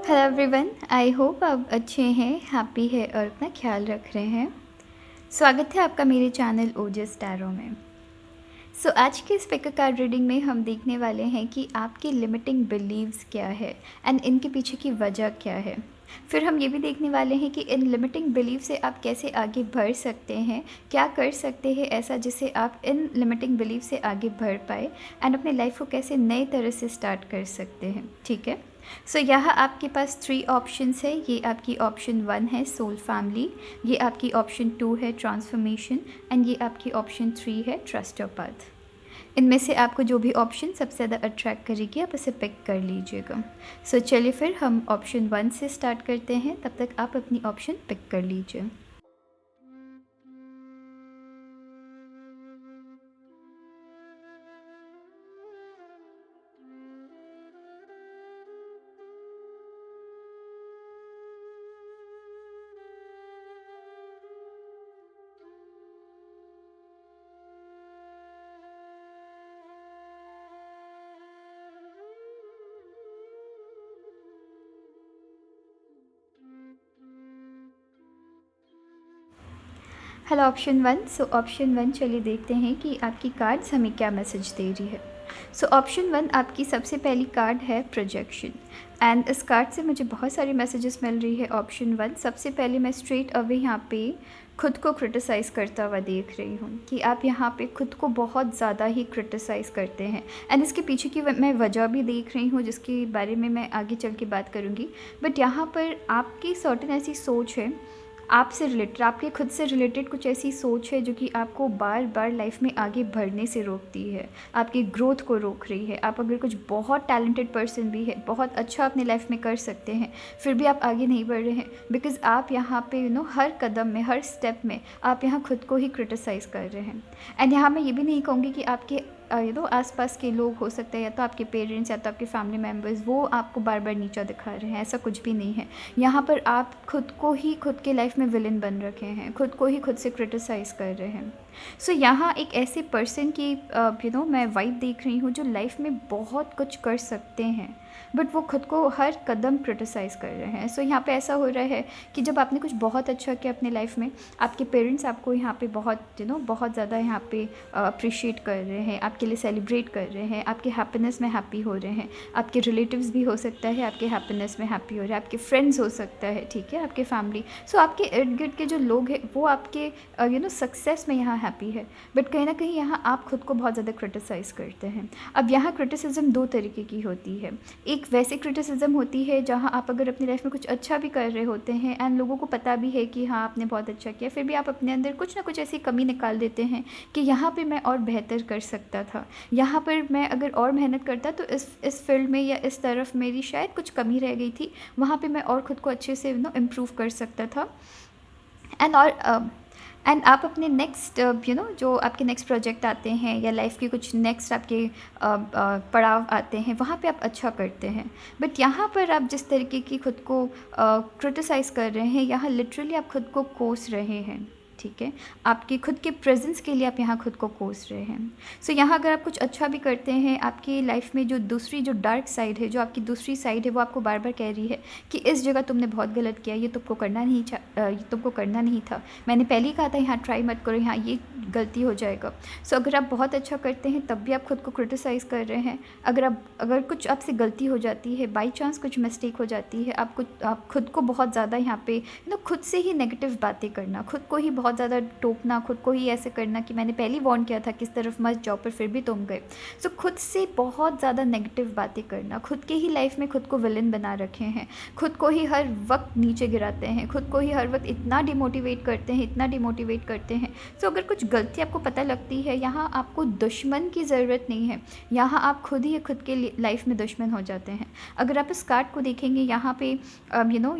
Hello everyone, I hope आप अच्छे हैं, हैप्पी है और अपना ख्याल रख रहे हैं। स्वागत है आपका मेरे चैनल ओजस टैरो में। आज के स्पीकर कार्ड रीडिंग में हम देखने वाले हैं कि आपकी लिमिटिंग बिलीव्स क्या है एंड इनके पीछे की वजह क्या है। फिर हम ये भी देखने वाले हैं कि इन लिमिटिंग बिलीव से आप कैसे आगे बढ़ सकते हैं, क्या कर सकते हैं ऐसा जिससे आप इन लिमिटिंग बिलीव से आगे बढ़ पाए एंड अपने लाइफ को कैसे नए तरह से स्टार्ट कर सकते हैं। ठीक है, यहाँ आपके पास 3 ऑप्शंस है। ये आपकी ऑप्शन 1 है सोल फैमिली, ये आपकी ऑप्शन 2 है ट्रांसफॉर्मेशन एंड ये आपकी ऑप्शन 3 है ट्रस्ट योर पाथ। इनमें से आपको जो भी ऑप्शन सबसे ज़्यादा अट्रैक्ट करेगी आप उसे पिक कर लीजिएगा। चलिए फिर हम ऑप्शन 1 से स्टार्ट करते हैं, तब तक आप अपनी ऑप्शन पिक कर लीजिए। Hello option 1। ऑप्शन 1 चलिए देखते हैं कि आपकी कार्ड्स हमें क्या मैसेज दे रही है। ऑप्शन 1 आपकी सबसे पहली कार्ड है प्रोजेक्शन एंड इस कार्ड से मुझे बहुत सारे मैसेजेस मिल रही है। ऑप्शन 1 सबसे पहले मैं स्ट्रेट अवे यहाँ पे खुद को क्रिटिसाइज़ करता हुआ देख रही हूँ कि आप यहाँ पे खुद को बहुत ज़्यादा ही क्रिटिसाइज़ करते हैं एंड इसके पीछे की मैं वजह भी देख रही हूँ जिसके बारे में मैं आगे चल के बात करूँगी। बट यहाँ पर आपकी सर्टेन ऐसी सोच है, आपसे रिलेटेड, आपके खुद से रिलेटेड कुछ ऐसी सोच है जो कि आपको बार बार लाइफ में आगे बढ़ने से रोकती है, आपकी ग्रोथ को रोक रही है। आप अगर कुछ बहुत टैलेंटेड पर्सन भी है, बहुत अच्छा अपने लाइफ में कर सकते हैं, फिर भी आप आगे नहीं बढ़ रहे हैं बिकॉज़ आप यहाँ पे हर कदम में, हर स्टेप में आप यहाँ खुद को ही क्रिटिसाइज़ कर रहे हैं। एंड यहाँ मैं ये भी नहीं कहूँगी कि आपके आसपास के लोग हो सकते हैं या तो आपके पेरेंट्स या तो आपके फैमिली मेम्बर्स वो आपको बार बार नीचा दिखा रहे हैं, ऐसा कुछ भी नहीं है। यहाँ पर आप खुद को ही खुद के लाइफ में विलन बन रखे हैं, खुद को ही खुद से क्रिटिसाइज़ कर रहे हैं। यहाँ एक ऐसे पर्सन की मैं वाइब देख रही हूँ जो लाइफ में बहुत कुछ कर सकते हैं बट वो खुद को हर कदम क्रिटिसाइज़ कर रहे हैं। यहाँ पे ऐसा हो रहा है कि जब आपने कुछ बहुत अच्छा किया अपने लाइफ में, आपके पेरेंट्स आपको यहाँ पे बहुत बहुत ज़्यादा यहाँ पे अप्रिशिएट कर रहे हैं, आपके लिए सेलिब्रेट कर रहे हैं, आपके हैप्पीनेस में हैप्पी हो रहे हैं। आपके रिलेटिव्स भी हो सकता है आपके हैप्पीनेस में हैप्पी हो रहे हैं, आपके फ्रेंड्स हो सकता है, ठीक है, आपके फैमिली। आपके इर्द गिर्द के जो लोग हैं वो आपके सक्सेस में यहाँ हैप्पी है बट कहीं ना कहीं यहाँ आप खुद को बहुत ज़्यादा क्रिटिसाइज़ करते हैं। अब यहाँ क्रिटिसिज्म 2 तरीके की होती है। एक वैसे क्रिटिसिज्म होती है जहाँ आप अगर अपनी लाइफ में कुछ अच्छा भी कर रहे होते हैं एंड लोगों को पता भी है कि हाँ आपने बहुत अच्छा किया, फिर भी आप अपने अंदर कुछ ना कुछ ऐसी कमी निकाल देते हैं कि यहाँ पे मैं और बेहतर कर सकता था, यहाँ पर मैं अगर और मेहनत करता तो इस फील्ड में या इस तरफ मेरी शायद कुछ कमी रह गई थी, वहाँ पे मैं और ख़ुद को अच्छे से इम्प्रूव कर सकता था। एंड आप अपने नेक्स्ट जो आपके नेक्स्ट प्रोजेक्ट आते हैं या लाइफ के कुछ नेक्स्ट आपके पड़ाव आते हैं वहाँ पे आप अच्छा करते हैं। बट यहाँ पर आप जिस तरीके की खुद को क्रिटिसाइज़ कर रहे हैं, यहाँ लिटरली आप खुद को कोस रहे हैं, ठीक है, आपके खुद के प्रेजेंस के लिए आप यहाँ खुद को कोस रहे हैं। यहाँ अगर आप कुछ अच्छा भी करते हैं, आपकी लाइफ में जो डार्क साइड है, जो आपकी दूसरी साइड है, वो आपको बार बार कह रही है कि इस जगह तुमने बहुत गलत किया, ये तुमको करना नहीं था, मैंने पहले ही कहा था यहाँ ट्राई मत करो, यहाँ ये गलती हो जाएगा। अगर आप बहुत अच्छा करते हैं तब भी आप खुद को क्रिटिसाइज़ कर रहे हैं। अगर कुछ आपसे गलती हो जाती है, बाई चांस कुछ मिस्टेक हो जाती है, आप खुद को बहुत ज़्यादा यहाँ पे खुद से ही नेगेटिव बातें करना, खुद को ही बहुत ज़्यादा टोकना, खुद को ही ऐसे करना कि मैंने पहले वार्न किया था किस तरफ मत जाओ पर फिर भी तुम गए। खुद से बहुत ज़्यादा नेगेटिव बातें करना, खुद के ही लाइफ में खुद को विलन बना रखे हैं, खुद को ही हर वक्त नीचे गिराते हैं, खुद को ही हर वक्त इतना डिमोटिवेट करते हैं। अगर कुछ गलती आपको पता लगती है, यहाँ आपको दुश्मन की ज़रूरत नहीं है, यहाँ आप खुद ही खुद के लाइफ में दुश्मन हो जाते हैं। अगर आप इस कार्ड को देखेंगे यहाँ पे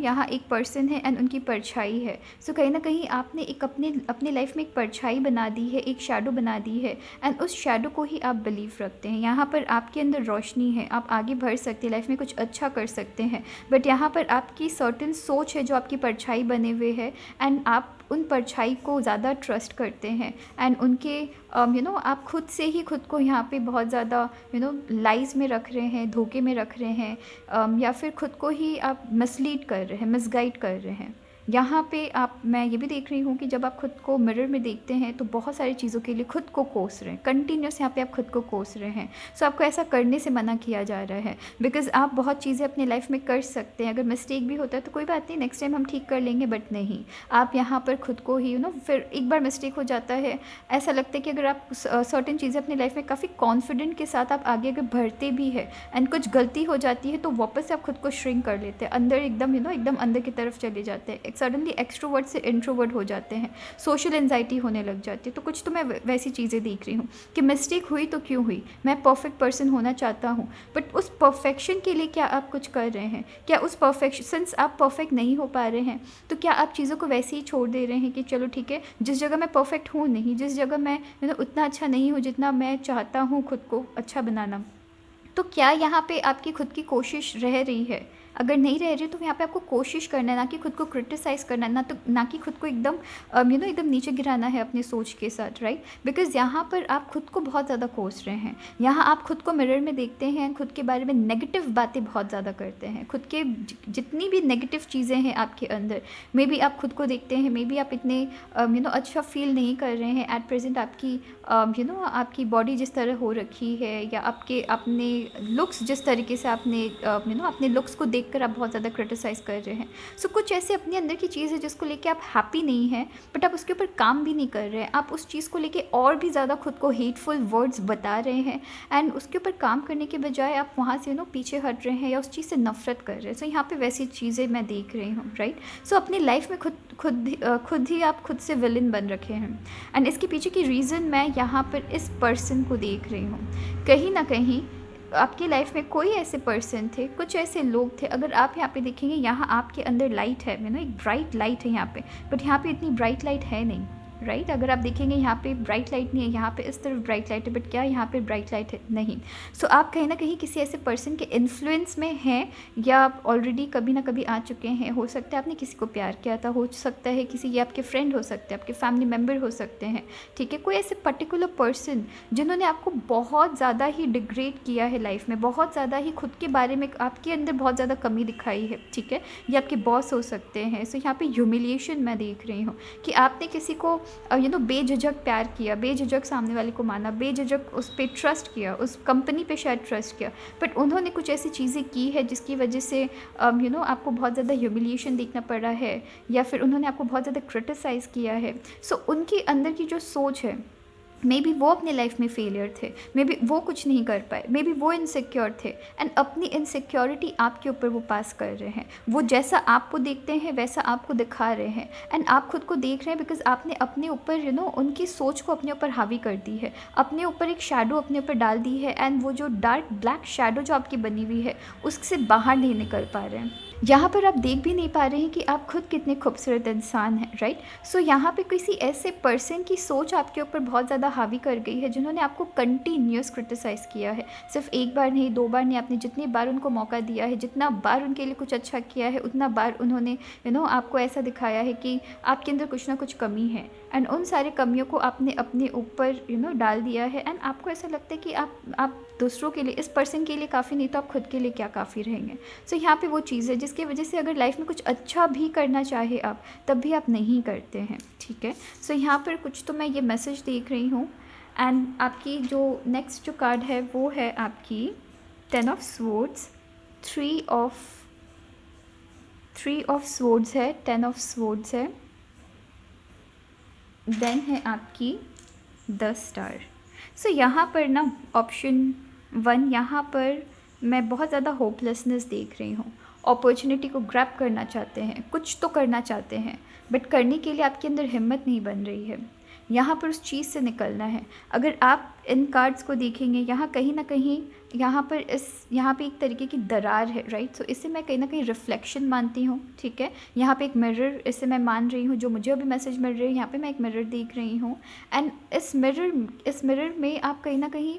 यहाँ एक पर्सन है एंड उनकी परछाई है। कहीं ना कहीं आपने एक अपने लाइफ में एक परछाई बना दी है, एक शैडो बना दी है एंड उस शैडो को ही आप बिलीव रखते हैं। यहाँ पर आपके अंदर रोशनी है, आप आगे बढ़ सकते हैं, लाइफ में कुछ अच्छा कर सकते हैं, बट यहाँ पर आपकी सर्टेन सोच है जो आपकी परछाई बने हुए है एंड आप उन परछाई को ज़्यादा ट्रस्ट करते हैं एंड उनके आप खुद से ही खुद को यहाँ पे बहुत ज़्यादा लाइज में रख रहे हैं, धोखे में रख रहे हैं, या फिर खुद को ही आप मिसलीड कर रहे हैं, मिसगाइड कर रहे हैं। यहाँ पे मैं ये भी देख रही हूँ कि जब आप खुद को मिरर में देखते हैं तो बहुत सारी चीज़ों के लिए खुद को कोस रहे हैं, कंटिन्यूस यहाँ पे आप खुद को कोस रहे हैं। सो आपको ऐसा करने से मना किया जा रहा है, बिकॉज आप बहुत चीज़ें अपनी लाइफ में कर सकते हैं। अगर मिस्टेक भी होता है तो कोई बात नहीं, नेक्स्ट टाइम हम ठीक कर लेंगे, बट नहीं, आप यहाँ पर खुद को ही फिर एक बार मिस्टेक हो जाता है, ऐसा लगता है कि अगर आप सर्टेन चीज़ें अपनी लाइफ में काफ़ी कॉन्फिडेंट के साथ आप आगे अगर बढ़ते भी है एंड कुछ गलती हो जाती है तो वापस से आप खुद को श्रिंक कर लेते हैं, अंदर एकदम एकदम अंदर की तरफ चले जाते हैं, सडनली एक्सट्रोवर्ट से इंट्रोवर्ट हो जाते हैं, सोशल एंजाइटी होने लग जाती है। तो कुछ तो मैं वैसी चीज़ें देख रही हूँ कि मिस्टेक हुई तो क्यों हुई, मैं परफेक्ट पर्सन होना चाहता हूँ, बट उस परफेक्शन के लिए क्या आप कुछ कर रहे हैं? क्या उस परफेक्शन, सिंस आप परफेक्ट नहीं हो पा रहे हैं तो क्या आप चीज़ों को वैसे ही छोड़ दे रहे हैं कि चलो ठीक है, जिस जगह मैं परफेक्ट हूँ नहीं, जिस जगह मैं उतना अच्छा नहीं हूँ जितना मैं चाहता हूँ खुद को अच्छा बनाना, तो क्या यहाँ पे आपकी खुद की कोशिश रह रही है? अगर नहीं रह रही तो यहाँ पे आपको कोशिश करना है, ना कि खुद को क्रिटिसाइज़ करना है, ना कि खुद को एकदम एकदम नीचे गिराना है अपनी सोच के साथ, राइट? बिकॉज़ यहाँ पर आप खुद को बहुत ज़्यादा कोस रहे हैं। यहाँ आप खुद को मिरर में देखते हैं, खुद के बारे में नेगेटिव बातें बहुत ज़्यादा करते हैं, खुद के जितनी भी नेगेटिव चीज़ें हैं आपके अंदर, मे बी आप खुद को देखते हैं, मे बी आप इतने अच्छा फील नहीं कर रहे हैं एट प्रेजेंट। आपकी आपकी बॉडी जिस तरह हो रखी है, या आपके अपने लुक्स जिस तरीके से आपने अपने लुक्स को देखकर आप बहुत ज़्यादा क्रिटिसाइज़ कर रहे हैं। सो कुछ ऐसे अपने अंदर की चीज़ है जिसको लेके आप हैप्पी नहीं हैं, बट आप उसके ऊपर काम भी नहीं कर रहे हैं। आप उस चीज़ को लेके और भी ज़्यादा खुद को हेटफुल वर्ड्स बता रहे हैं एंड उसके ऊपर काम करने के बजाय आप वहाँ से पीछे हट रहे हैं या उस चीज़ से नफरत कर रहे हैं। सो यहाँ पे वैसी चीज़ें मैं देख रही हूँ, राइट? सो अपनी लाइफ में खुद ही आप खुद से विलन बन रखे हैं एंड इसके पीछे की रीज़न मैं यहाँ पर इस पर्सन को देख रही हूँ। कहीं ना कहीं आपकी लाइफ में कोई ऐसे पर्सन थे, कुछ ऐसे लोग थे। अगर आप यहाँ पे देखेंगे, यहाँ आपके अंदर लाइट है, एक ब्राइट लाइट है यहाँ पे, बट यहाँ पे इतनी ब्राइट लाइट है नहीं, राइट? अगर आप देखेंगे यहाँ पे ब्राइट लाइट नहीं है, यहाँ पे इस तरफ ब्राइट लाइट है, बट क्या यहाँ पे ब्राइट लाइट है? नहीं। सो आप कहीं ना कहीं किसी ऐसे पर्सन के इन्फ्लुएंस में हैं, या आप ऑलरेडी कभी ना कभी आ चुके हैं। हो सकता है आपने किसी को प्यार किया था, हो सकता है किसी, ये आपके फ्रेंड हो सकते हैं, आपके फैमिली मेम्बर हो सकते हैं, ठीक है? कोई ऐसे पर्टिकुलर पर्सन जिन्होंने आपको बहुत ज़्यादा ही डिग्रेड किया है लाइफ में, बहुत ज़्यादा ही खुद के बारे में आपके अंदर बहुत ज़्यादा कमी दिखाई है, ठीक है? ये आपके बॉस हो सकते हैं। सो यहाँ पे ह्यूमिलिएशन मैं देख रही हूँ कि आपने किसी को बेझिझक प्यार किया, बेझिझक सामने वाले को माना, बेझिझक उस पर ट्रस्ट किया, उस कंपनी पे शायद ट्रस्ट किया, बट उन्होंने कुछ ऐसी चीज़ें की है जिसकी वजह से आपको बहुत ज़्यादा ह्यूमिलिएशन देखना पड़ा है, या फिर उन्होंने आपको बहुत ज़्यादा क्रिटिसाइज़ किया है। सो उनके अंदर की जो सोच है, मे बी वो अपने लाइफ में फेलियर थे, मे बी वो कुछ नहीं कर पाए, मे बी वो इनसिक्योर थे एंड अपनी इनसिक्योरिटी आपके ऊपर वो पास कर रहे हैं। वो जैसा आपको देखते हैं वैसा आपको दिखा रहे हैं एंड आप खुद को देख रहे हैं बिकॉज आपने अपने ऊपर उनकी सोच को अपने ऊपर हावी कर दी है, अपने ऊपर एक शैडो अपने ऊपर डाल दी है एंड वो जो डार्क ब्लैक शैडो जो आपकी बनी हुई है उससे बाहर नहीं निकल पा रहे हैं। यहाँ पर आप देख भी नहीं पा रहे हैं कि आप खुद कितने खूबसूरत इंसान हैं, राइट? सो यहाँ पे किसी ऐसे पर्सन की सोच आपके ऊपर बहुत ज़्यादा हावी कर गई है जिन्होंने आपको कंटिन्यूस क्रिटिसाइज़ किया है। सिर्फ एक बार नहीं, दो बार नहीं, आपने जितनी बार उनको मौका दिया है, जितना बार उनके लिए कुछ अच्छा किया है, उतना बार उन्होंने आपको ऐसा दिखाया है कि आपके अंदर कुछ ना कुछ कमी है एंड उन सारे कमियों को आपने अपने ऊपर डाल दिया है एंड आपको ऐसा लगता है कि आप दूसरों के लिए, इस पर्सन के लिए काफ़ी नहीं तो आप खुद के लिए क्या काफ़ी रहेंगे। सो यहाँ पे वो चीज़ है जिसकी वजह से अगर लाइफ में कुछ अच्छा भी करना चाहे आप, तब भी आप नहीं करते हैं, ठीक है? सो यहाँ पर कुछ तो मैं ये मैसेज देख रही हूँ एंड आपकी जो नेक्स्ट जो कार्ड है वो है आपकी 10 ऑफ स्वॉर्ड्स, 3 ऑफ स्वॉर्ड्स है, 10 ऑफ स्वॉर्ड्स है, देन है आपकी 10 स्टार। सो यहाँ पर ना ऑप्शन 1, यहाँ पर मैं बहुत ज़्यादा होपलेसनेस देख रही हूँ। अपॉर्चुनिटी को ग्रैब करना चाहते हैं, कुछ तो करना चाहते हैं, बट करने के लिए आपके अंदर हिम्मत नहीं बन रही है। यहाँ पर उस चीज़ से निकलना है। अगर आप इन कार्ड्स को देखेंगे, यहाँ कहीं ना कहीं यहाँ पे एक तरीके की दरार है, राइट? सो इसे मैं कहीं ना कहीं रिफ्लेक्शन मानती हूँ, ठीक है? यहाँ पे एक मिरर इसे मैं मान रही हूँ, जो मुझे अभी मैसेज मिल रही है, यहाँ पे मैं एक मिरर देख रही हूँ एंड इस मिरर में आप कहीं ना कहीं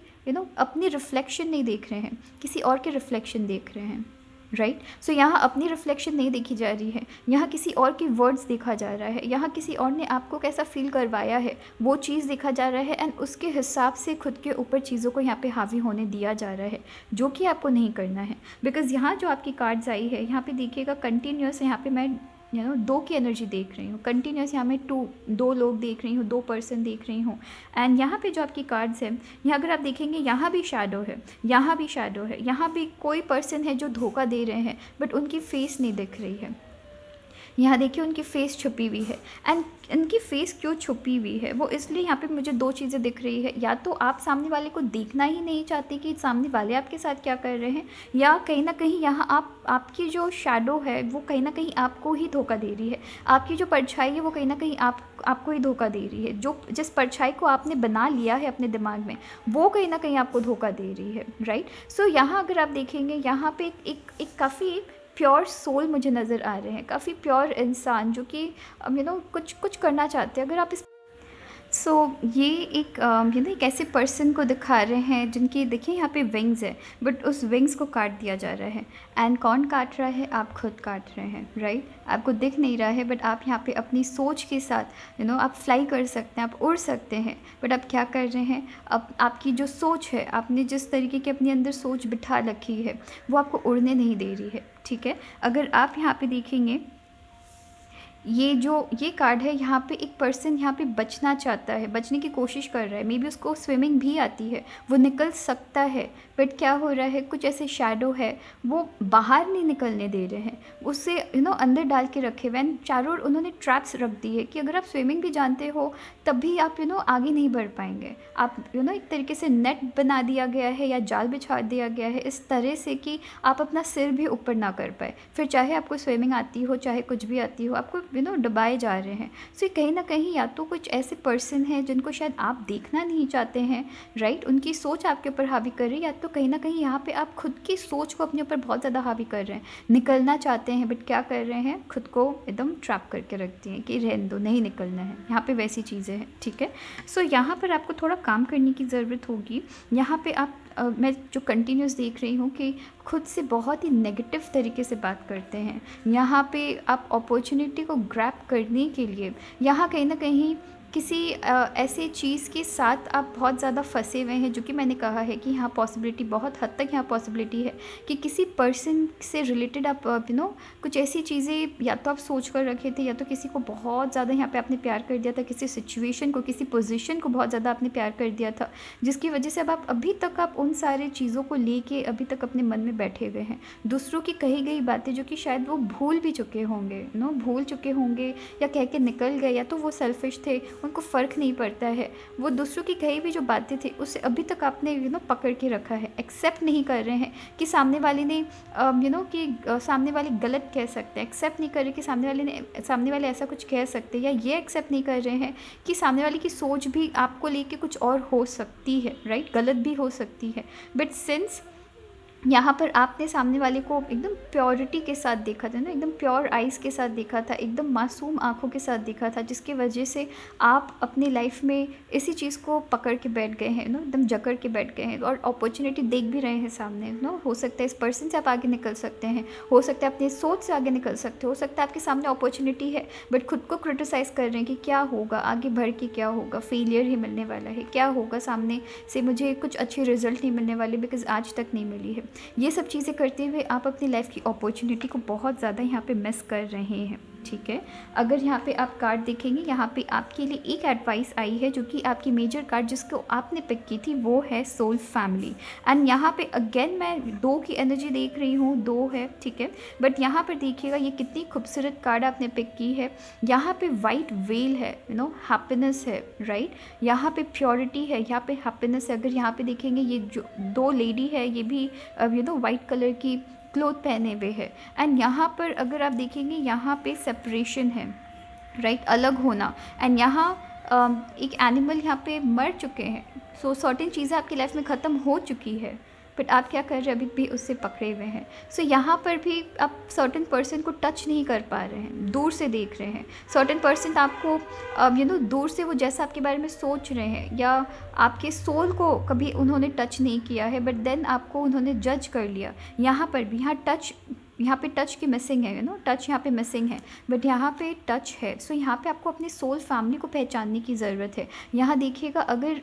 अपनी रिफ्लेक्शन नहीं देख रहे हैं, किसी और के रिफ्लेक्शन देख रहे हैं। राइट। सो यहाँ अपनी रिफ्लेक्शन नहीं देखी जा रही है, यहाँ किसी और की वर्ड्स देखा जा रहा है, यहाँ किसी और ने आपको कैसा फील करवाया है वो चीज़ देखा जा रहा है, एंड उसके हिसाब से खुद के ऊपर चीज़ों को यहाँ पे हावी होने दिया जा रहा है, जो कि आपको नहीं करना है। बिकॉज़ यहाँ जो आपकी कार्ड्स आई है, यहाँ पे देखिएगा कंटिन्यूस, यहाँ पे मैं दो की एनर्जी देख रही हूँ कंटिन्यूस, यहाँ मैं दो लोग देख रही हूँ, 2 पर्सन देख रही हूँ। एंड यहाँ पे जो आपकी कार्ड्स हैं, यहाँ अगर आप देखेंगे यहाँ भी शैडो है, यहाँ भी शैडो है, यहाँ भी कोई पर्सन है जो धोखा दे रहे हैं बट उनकी फेस नहीं दिख रही है। यहाँ देखिए उनकी फ़ेस छुपी हुई है, एंड इनकी फ़ेस क्यों छुपी हुई है वो इसलिए यहाँ पे मुझे 2 चीज़ें दिख रही है। या तो आप सामने वाले को देखना ही नहीं चाहते कि सामने वाले आपके साथ क्या कर रहे हैं, या कहीं ना कहीं यहाँ आपकी जो शैडो है वो कहीं ना कहीं आपको ही धोखा दे रही है, आपकी जो परछाई है वो कहीं ना कहीं आपको ही धोखा दे रही है। जो जिस परछाई को आपने बना लिया है अपने दिमाग में वो कहीं ना कहीं आपको धोखा दे रही है, राइट। सो यहाँ अगर आप देखेंगे यहाँ पे एक काफ़ी प्योर सोल मुझे नज़र आ रहे हैं, काफ़ी प्योर इंसान जो कि कुछ करना चाहते हैं। अगर आप इस ये एक एक ऐसे पर्सन को दिखा रहे हैं जिनकी देखिए यहाँ पे विंग्स है, बट उस विंग्स को काट दिया जा रहा है। एंड कौन काट रहा है? आप खुद काट रहे हैं, राइट। आपको दिख नहीं रहा है बट आप यहाँ पे अपनी सोच के साथ आप फ्लाई कर सकते हैं, आप उड़ सकते हैं, बट आप क्या कर रहे हैं? आपकी जो सोच है, आपने जिस तरीके की अपने अंदर सोच बिठा रखी है वो आपको उड़ने नहीं दे रही है, ठीक है। अगर आप यहाँ पे देखेंगे ये कार्ड है, यहाँ पे एक पर्सन यहाँ पे बचना चाहता है, बचने की कोशिश कर रहा है, मे बी उसको स्विमिंग भी आती है, वो निकल सकता है, बट क्या हो रहा है, कुछ ऐसे शैडो है वो बाहर नहीं निकलने दे रहे हैं, उससे अंदर डाल के रखे हुए हैं। चारों ओर उन्होंने ट्रैप्स रख दी है कि अगर आप स्विमिंग भी जानते हो तब भी आप आगे नहीं बढ़ पाएंगे। आप एक तरीके से नेट बना दिया गया है या जाल बिछा दिया गया है इस तरह से कि आप अपना सिर भी ऊपर ना कर पाए, फिर चाहे आपको स्विमिंग आती हो चाहे कुछ भी आती हो, आपको दबाए जा रहे हैं। सो कहीं ना कहीं या तो कुछ ऐसे पर्सन हैं जिनको शायद आप देखना नहीं चाहते हैं, राइट, उनकी सोच आपके ऊपर हावी कर रही है, या तो कहीं ना कहीं यहाँ पे आप खुद की सोच को अपने ऊपर बहुत ज़्यादा हावी कर रहे हैं, निकलना चाहते हैं बट क्या कर रहे हैं, खुद को एकदम ट्रैप करके रखती हैं कि रहने दो, नहीं निकलना है। यहाँ पे वैसी चीज़ें हैं, ठीक है। सो यहाँ पर आपको थोड़ा काम करने की ज़रूरत होगी। यहाँ पे आप मैं जो कंटिन्यूस देख रही हूँ कि खुद से बहुत ही नेगेटिव तरीके से बात करते हैं। यहाँ पे आप अपॉर्चुनिटी को ग्रैब करने के लिए यहाँ कहीं ना कहीं किसी ऐसे चीज़ के साथ आप बहुत ज़्यादा फंसे हुए हैं, जो कि मैंने कहा है कि यहाँ पॉसिबिलिटी, बहुत हद तक यहाँ पॉसिबिलिटी है कि किसी पर्सन से रिलेटेड आप कुछ ऐसी चीज़ें या तो आप सोच कर रखे थे, या तो किसी को बहुत ज़्यादा यहाँ पे आपने प्यार कर दिया था, किसी सिचुएशन को, किसी पोजीशन को बहुत ज़्यादा आपने प्यार कर दिया था, जिसकी वजह से अब आप अभी तक आप उन सारी चीज़ों को लेके अभी तक अपने मन में बैठे हुए हैं। दूसरों की कही गई बातें जो कि शायद वो भूल भी चुके होंगे, भूल चुके होंगे या कह के निकल गए, या तो वो सेल्फिश थे, उनको फ़र्क नहीं पड़ता है, वो दूसरों की कही भी जो बातें थी उसे अभी तक आपने पकड़ के रखा है, एक्सेप्ट नहीं कर रहे हैं कि सामने वाले ने सामने वाले गलत कह सकते हैं, एक्सेप्ट नहीं कर रहे कि सामने वाले ऐसा कुछ कह सकते हैं, या ये एक्सेप्ट नहीं कर रहे हैं कि सामने वाले की सोच भी आपको लेके कुछ और हो सकती है, राइट, गलत भी हो सकती है। बट सिंस यहाँ पर आपने सामने वाले को एकदम प्योरिटी के साथ देखा था एकदम प्योर आइज़ के साथ देखा था, एकदम मासूम आँखों के साथ देखा था, जिसकी वजह से आप अपनी लाइफ में इसी चीज़ को पकड़ के बैठ गए हैं, एकदम जकड़ के बैठ गए हैं, और अपॉर्चुनिटी देख भी रहे हैं सामने। हो सकता है इस पर्सन से आप आगे निकल सकते हैं, हो सकता है अपनी सोच से आगे निकल सकते हो सकता है आपके सामने अपॉर्चुनिटी है बट खुद को क्रिटिसाइज़ कर रहे हैं कि क्या होगा आगे बढ़ के, क्या होगा, फेलियर ही मिलने वाला है, क्या होगा, सामने से मुझे कुछ अच्छे रिजल्ट नहीं मिलने वाले बिकॉज़ आज तक नहीं मिली है। ये सब चीज़ें करते हुए आप अपनी लाइफ की अपॉर्चुनिटी को बहुत ज़्यादा यहाँ पे मिस कर रहे हैं, ठीक है। अगर यहाँ पे आप कार्ड देखेंगे, यहाँ पे आपके लिए एक एडवाइस आई है जो कि आपकी मेजर कार्ड जिसको आपने पिक की थी वो है सोल फैमिली। एंड यहाँ पे अगेन मैं 2 की एनर्जी देख रही हूँ, 2 है, ठीक है। बट यहाँ पर देखिएगा ये कितनी खूबसूरत कार्ड आपने पिक की है। यहाँ पे वाइट वेल है, हैप्पीनेस है, राइट, यहाँ पे प्योरिटी है, यहाँ पे हैप्पीनेस है। अगर यहाँ पे देखेंगे ये जो 2 लेडी है ये भी वाइट कलर की क्लोथ पहने हुए है। एंड यहाँ पर अगर आप देखेंगे यहाँ पे सेपरेशन है, राइट, अलग होना। एंड यहाँ एक एनिमल यहाँ पे मर चुके हैं, सो सर्टेन चीज़ें आपकी लाइफ में ख़त्म हो चुकी है बट आप क्या कर रहे हैं, अभी भी उससे पकड़े हुए हैं। सो यहाँ पर भी आप सर्टेन पर्सन को टच नहीं कर पा रहे हैं, दूर से देख रहे हैं। सर्टेन पर्सन आपको दूर से वो जैसा आपके बारे में सोच रहे हैं, या आपके सोल को कभी उन्होंने टच नहीं किया है बट देन आपको उन्होंने जज कर लिया। यहाँ पर भी यहाँ टच यहाँ पे टच की मिसिंग है, टच यहाँ पे मिसिंग है, बट यहाँ पे टच है। सो यहाँ पे आपको अपनी सोल फैमिली को पहचानने की ज़रूरत है। यहाँ देखिएगा, अगर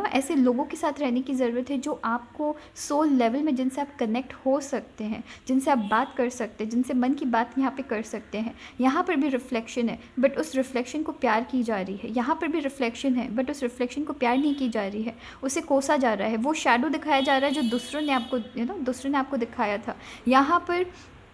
ऐसे लोगों के साथ रहने की ज़रूरत है जो आपको सोल लेवल में, जिनसे आप कनेक्ट हो सकते हैं, जिनसे आप बात कर सकते हैं, जिनसे मन की बात यहाँ पे कर सकते हैं। यहाँ पर भी रिफ्लेक्शन है, बट उस रिफ्लेक्शन को प्यार की जा रही है। यहाँ पर भी रिफ्लेक्शन है, बट उस रिफ्लेक्शन को प्यार नहीं की जा रही है, उसे कोसा जा रहा है। वो शैडो दिखाया जा रहा है जो दूसरों ने आपको दिखाया था। यहाँ पर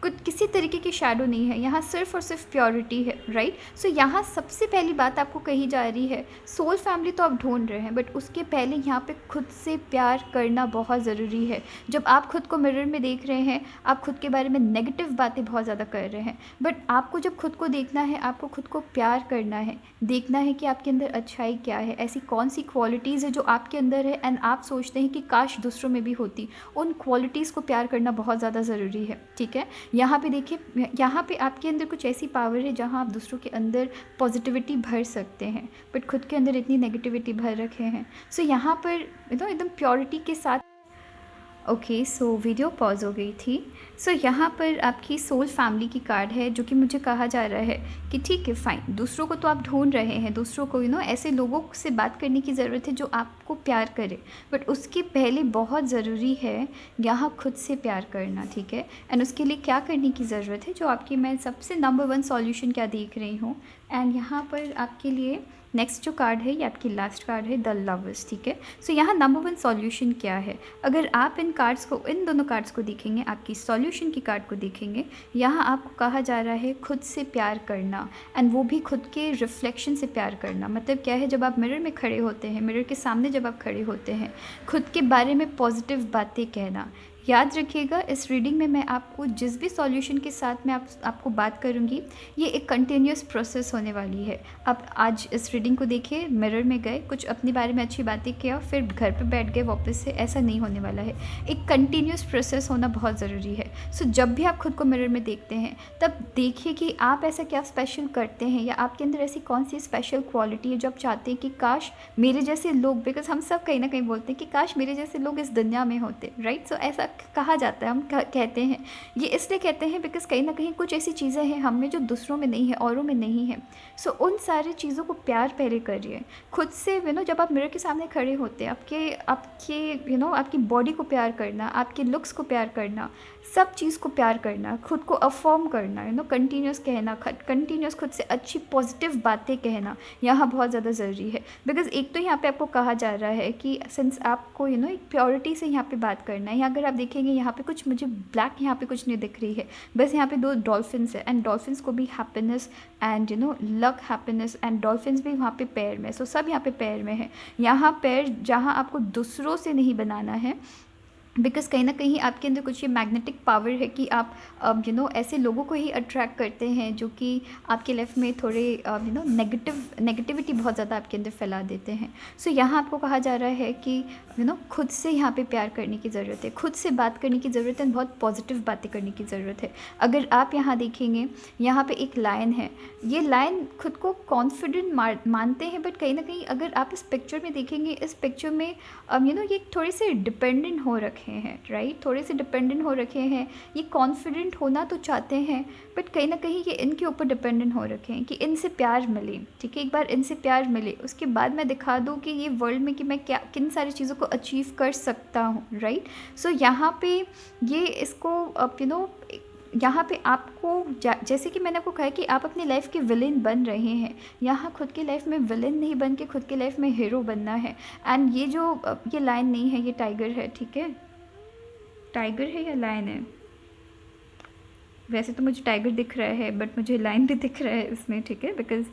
कुछ किसी तरीके की शैडो नहीं है, यहाँ सिर्फ और सिर्फ प्योरिटी है, राइट। सो यहाँ सबसे पहली बात आपको कही जा रही है, सोल फैमिली तो आप ढूंढ रहे हैं, बट उसके पहले यहाँ पे खुद से प्यार करना बहुत ज़रूरी है। जब आप खुद को मिरर में देख रहे हैं, आप खुद के बारे में नेगेटिव बातें बहुत ज़्यादा कर रहे हैं, बट आपको जब खुद को देखना है, आपको खुद को प्यार करना है, देखना है कि आपके अंदर अच्छाई क्या है, ऐसी कौन सी क्वालिटीज़ है जो आपके अंदर है एंड आप सोचते हैं कि काश दूसरों में भी होती। उन क्वालिटीज़ को प्यार करना बहुत ज़्यादा ज़रूरी है, ठीक है। यहाँ पे देखिए, यहाँ पे आपके अंदर कुछ ऐसी पावर है जहाँ आप दूसरों के अंदर पॉजिटिविटी भर सकते हैं, बट खुद के अंदर इतनी नेगेटिविटी भर रखे हैं। सो यहाँ पर एकदम प्योरिटी के साथ ओके, सो वीडियो पॉज हो गई थी। सो यहाँ पर आपकी सोल फैमिली की कार्ड है, जो कि मुझे कहा जा रहा है कि ठीक है, फाइन, दूसरों को तो आप ढूंढ रहे हैं, दूसरों को ऐसे लोगों से बात करने की ज़रूरत है जो आपको प्यार करे, बट उसके पहले बहुत ज़रूरी है यहाँ खुद से प्यार करना, ठीक है। एंड उसके लिए क्या करने की ज़रूरत है, जो आपकी मैं सबसे नंबर 1 सॉल्यूशन क्या देख रही हूँ। एंड यहाँ पर आपके लिए नेक्स्ट जो कार्ड है, ये आपकी लास्ट कार्ड है, द लवर्स, ठीक है। सो यहाँ नंबर 1 सॉल्यूशन क्या है, अगर आप इन दोनों कार्ड्स को देखेंगे, आपकी सॉल्यूशन की कार्ड को देखेंगे, यहाँ आपको कहा जा रहा है खुद से प्यार करना, एंड वो भी खुद के रिफ्लेक्शन से प्यार करना। मतलब क्या है, जब आप मिरर में खड़े होते हैं, मिरर के सामने जब आप खड़े होते हैं, खुद के बारे में पॉजिटिव बातें कहना। याद रखिएगा, इस रीडिंग में मैं आपको जिस भी सॉल्यूशन के साथ मैं आपको बात करूंगी, ये एक कंटिन्यूस प्रोसेस होने वाली है। आप आज इस रीडिंग को देखिए, मिरर में गए, कुछ अपने बारे में अच्छी बातें किया, फिर घर पे बैठ गए वापस से, ऐसा नहीं होने वाला है। एक कंटिन्यूस प्रोसेस होना बहुत ज़रूरी है। सो जब भी आप खुद को मिरर में देखते हैं, तब देखिए कि आप ऐसा क्या स्पेशल करते हैं, या आपके अंदर ऐसी कौन सी स्पेशल क्वालिटी है जो आप चाहते हैं कि काश मेरे जैसे लोग, बिकॉज हम सब कहीं ना कहीं बोलते हैं कि काश मेरे जैसे लोग इस दुनिया में होते, राइट। सो ऐसा कहा जाता है, हम कहते हैं, ये इसलिए कहते हैं बिकॉज कहीं ना कहीं कुछ ऐसी चीज़ें हैं हम में जो दूसरों में नहीं है, औरों में नहीं है। सो उन सारी चीज़ों को प्यार पहले करिए खुद से। जब आप मिरर के सामने खड़े होते हैं, आपकी बॉडी को प्यार करना, आपके लुक्स को प्यार करना, सब चीज़ को प्यार करना, खुद को अफर्म करना, कंटिन्यूस कहना, कंटिन्यूस खुद से अच्छी पॉजिटिव बातें कहना, यहाँ बहुत ज़्यादा ज़रूरी है। बिकॉज एक तो यहाँ पे आपको कहा जा रहा है कि सिंस आपको एक प्योरिटी से यहाँ पे बात करना है। यहाँ अगर आप देखेंगे, यहाँ पे कुछ मुझे ब्लैक यहाँ पे कुछ नहीं दिख रही है, बस यहाँ पे 2 डॉल्फिन्स है, एंड डॉल्फिन्स को भी happiness and luck, happiness and dolphins भी वहाँ पे पैर में। सो सब यहाँ पे पैर में है। यहाँ पैर जहाँ आपको दूसरों से नहीं बनाना है, बिकॉज़ कहीं ना कहीं आपके अंदर कुछ ये मैग्नेटिक पावर है कि आप ऐसे लोगों को ही अट्रैक्ट करते हैं जो कि आपके लाइफ में थोड़े नेगेटिविटी बहुत ज़्यादा आपके अंदर फैला देते हैं। सो यहाँ आपको कहा जा रहा है कि खुद से यहाँ पे प्यार करने की ज़रूरत है, खुद से बात करने की ज़रूरत है, बहुत पॉजिटिव बातें करने की ज़रूरत है। अगर आप यहाँ देखेंगे, यहाँ पे एक लायन है, ये लायन खुद को कॉन्फिडेंट मानते हैं, बट कहीं ना कहीं अगर आप इस पिक्चर में देखेंगे, इस पिक्चर में ये थोड़े से डिपेंडेंट हो रखे हैं, राइट, थोड़े से डिपेंडेंट हो रखे हैं। ये कॉन्फिडेंट होना तो चाहते हैं, बट कहीं ना कहीं ये इनके ऊपर डिपेंडेंट हो रखे हैं कि इनसे प्यार मिले, ठीक है। एक बार इनसे प्यार मिले, उसके बाद मैं दिखा दूँ कि ये वर्ल्ड में कि मैं क्या किन सारी चीज़ों को अचीव कर सकता हूँ, राइट। सो यहाँ पे ये इसको यहाँ पे आपको जैसे कि मैंने आपको कहा कि आप अपनी लाइफ के विलेन बन रहे हैं, यहाँ खुद की लाइफ में विलेन नहीं बन के खुद की लाइफ में हीरो बनना है। एंड ये लायन नहीं है, ये टाइगर है, ठीक है। टाइगर है या लायन है, वैसे तो मुझे टाइगर दिख रहा है, बट मुझे लायन भी दिख रहा है इसमें, ठीक है। बिकॉज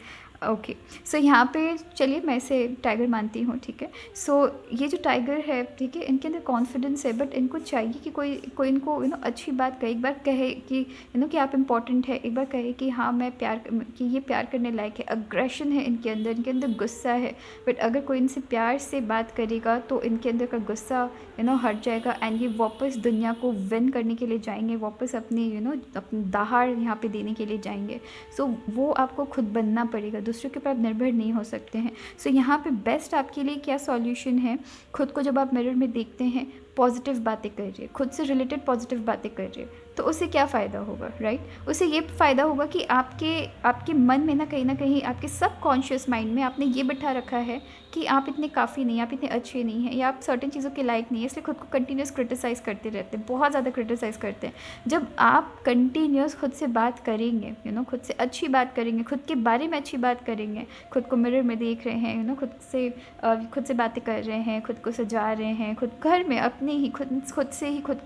ओके, सो यहाँ पे चलिए मैं इसे टाइगर मानती हूँ, ठीक है। सो ये जो टाइगर है, ठीक है, इनके अंदर कॉन्फिडेंस है, बट इनको चाहिए कि कोई इनको अच्छी बात कहे, एक बार कहे कि कि आप इम्पॉर्टेंट है, एक बार कहे कि हाँ मैं कि ये प्यार करने लायक है। अग्रेशन है इनके अंदर गुस्सा है, बट अगर कोई इनसे प्यार से बात करेगा तो इनके अंदर का गुस्सा हट जाएगा, एंड ये वापस दुनिया को विन करने के लिए जाएंगे, वापस अपनी अपनी दहाड़ यहाँ पे देने के लिए जाएंगे। सो वो आपको खुद बनना पड़ेगा, दूसरों के ऊपर आप निर्भर नहीं हो सकते हैं। सो यहाँ पे बेस्ट आपके लिए क्या सॉल्यूशन है, खुद को जब आप मिरर में देखते हैं, पॉजिटिव बातें कर रही है, खुद से रिलेटेड पॉजिटिव बातें कर रही है, तो उससे क्या फ़ायदा होगा, राइट? उससे ये फ़ायदा होगा कि आपके मन में ना कहीं आपके सबकॉन्शियस माइंड में आपने ये बिठा रखा है कि आप इतने काफ़ी नहीं, आप इतने अच्छे नहीं हैं, या आप सर्टेन चीज़ों के लायक नहीं है, इसलिए खुद को कंटिन्यूस क्रिटिसाइज़ करते रहते हैं, बहुत ज़्यादा क्रिटिसाइज़ करते हैं। जब आप कंटिन्यूस खुद से बात करेंगे, खुद से अच्छी बात करेंगे, खुद के बारे में अच्छी बात करेंगे, खुद को मिरर में देख रहे हैं, खुद से बातें कर रहे हैं, खुद को सजा रहे हैं, खुद घर में अपने ही खुद से ही खुद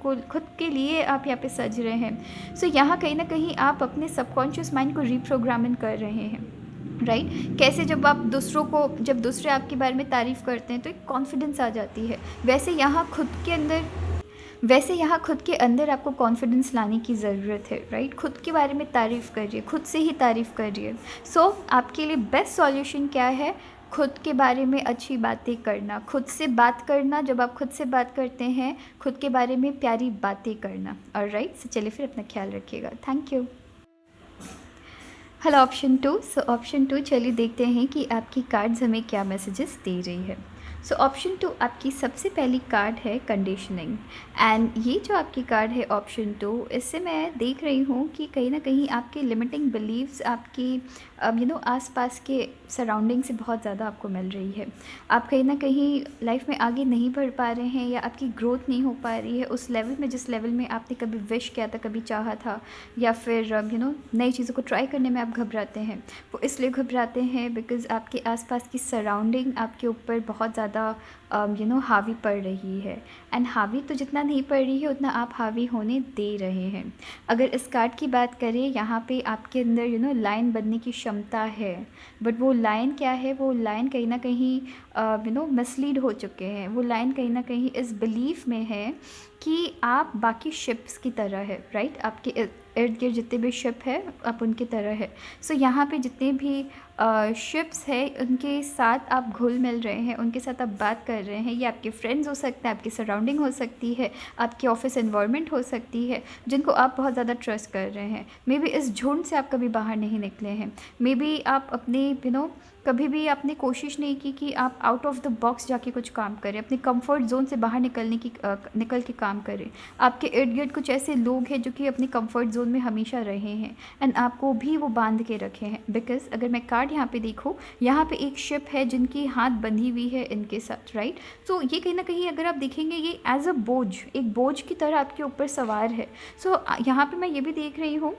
के लिए आप यहाँ पे सज रहे हैं। सो यहाँ कहीं ना कहीं आप अपने सबकॉन्शियस माइंड को रीप्रोग्रामिंग कर रहे हैं, राइट? कैसे जब दूसरे आपके बारे में तारीफ़ करते हैं तो एक कॉन्फिडेंस आ जाती है, वैसे यहाँ खुद के अंदर आपको कॉन्फिडेंस लाने की ज़रूरत है, राइट? खुद के बारे में तारीफ़ करिए, खुद से ही तारीफ़ करिए। सो आपके लिए बेस्ट सॉल्यूशन क्या है? खुद के बारे में अच्छी बातें करना, खुद से बात करना। जब आप खुद से बात करते हैं, खुद के बारे में प्यारी बातें करना। ऑलराइट, सो चलिए फिर अपना ख्याल रखिएगा। Thank you. Hello option 2। So option 2, चलिए देखते हैं कि आपकी कार्ड्स हमें क्या मैसेजेस दे रही है। सो ऑप्शन 2, आपकी सबसे पहली कार्ड है कंडीशनिंग। एंड ये जो आपकी कार्ड है ऑप्शन 2, इससे मैं देख रही हूँ कि कहीं ना कहीं आपके लिमिटिंग बिलीव्स आपकी आसपास के सराउंडिंग से बहुत ज़्यादा आपको मिल रही है। आप कहीं ना कहीं लाइफ में आगे नहीं बढ़ पा रहे हैं, या आपकी ग्रोथ नहीं हो पा रही है उस लेवल में जिस लेवल में आपने कभी विश किया था, कभी चाहा था, या फिर नई चीज़ों को ट्राई करने में आप घबराते हैं। वो इसलिए घबराते हैं बिकॉज़ आपके आसपास की सराउंडिंग आपके ऊपर बहुत ज़्यादा हावी पड़ रही है। एंड हावी तो जितना नहीं पड़ रही है उतना आप हावी होने दे रहे हैं। अगर इस कार्ड की बात करें, यहाँ पे आपके अंदर लायन बनने की क्षमता है, बट वो लायन क्या है? वो लायन कहीं ना कहीं मिसलीड हो चुके हैं। वो लायन कहीं ना कहीं इस बिलीफ में है कि आप बाकी शिप्स की तरह है, राइट? आपके इर्द गिर्द जितने भी शिप है आप उनकी तरह है। सो यहाँ पे जितने भी शिप्स है उनके साथ आप घुल मिल रहे हैं, उनके साथ आप बात कर रहे हैं। ये आपके फ्रेंड्स हो सकते हैं, आपकी सराउंडिंग हो सकती है, आपकी ऑफिस एनवायरनमेंट हो सकती है, जिनको आप बहुत ज़्यादा ट्रस्ट कर रहे हैं। मे बी इस झुंड से आप कभी बाहर नहीं निकले हैं। मे बी आप अपने कभी भी आपने कोशिश नहीं की कि आप आउट ऑफ द बॉक्स जाके कुछ काम करें, अपने कंफर्ट जोन से बाहर निकल के काम करें। आपके इर्द गिर्द कुछ ऐसे लोग हैं जो कि अपने कंफर्ट जोन में हमेशा रहे हैं, एंड आपको भी वो बांध के रखे हैं। बिकॉज अगर मैं कार्ड यहाँ पे देखूँ, यहाँ पे एक शिप है जिनकी हाथ बंधी हुई है इनके साथ, राइट? सो ये कहीं ना कहीं अगर आप देखेंगे, ये एज अ बोझ, एक बोझ की तरह आपके ऊपर सवार है। सो यहाँ पे मैं ये भी देख रही हूँ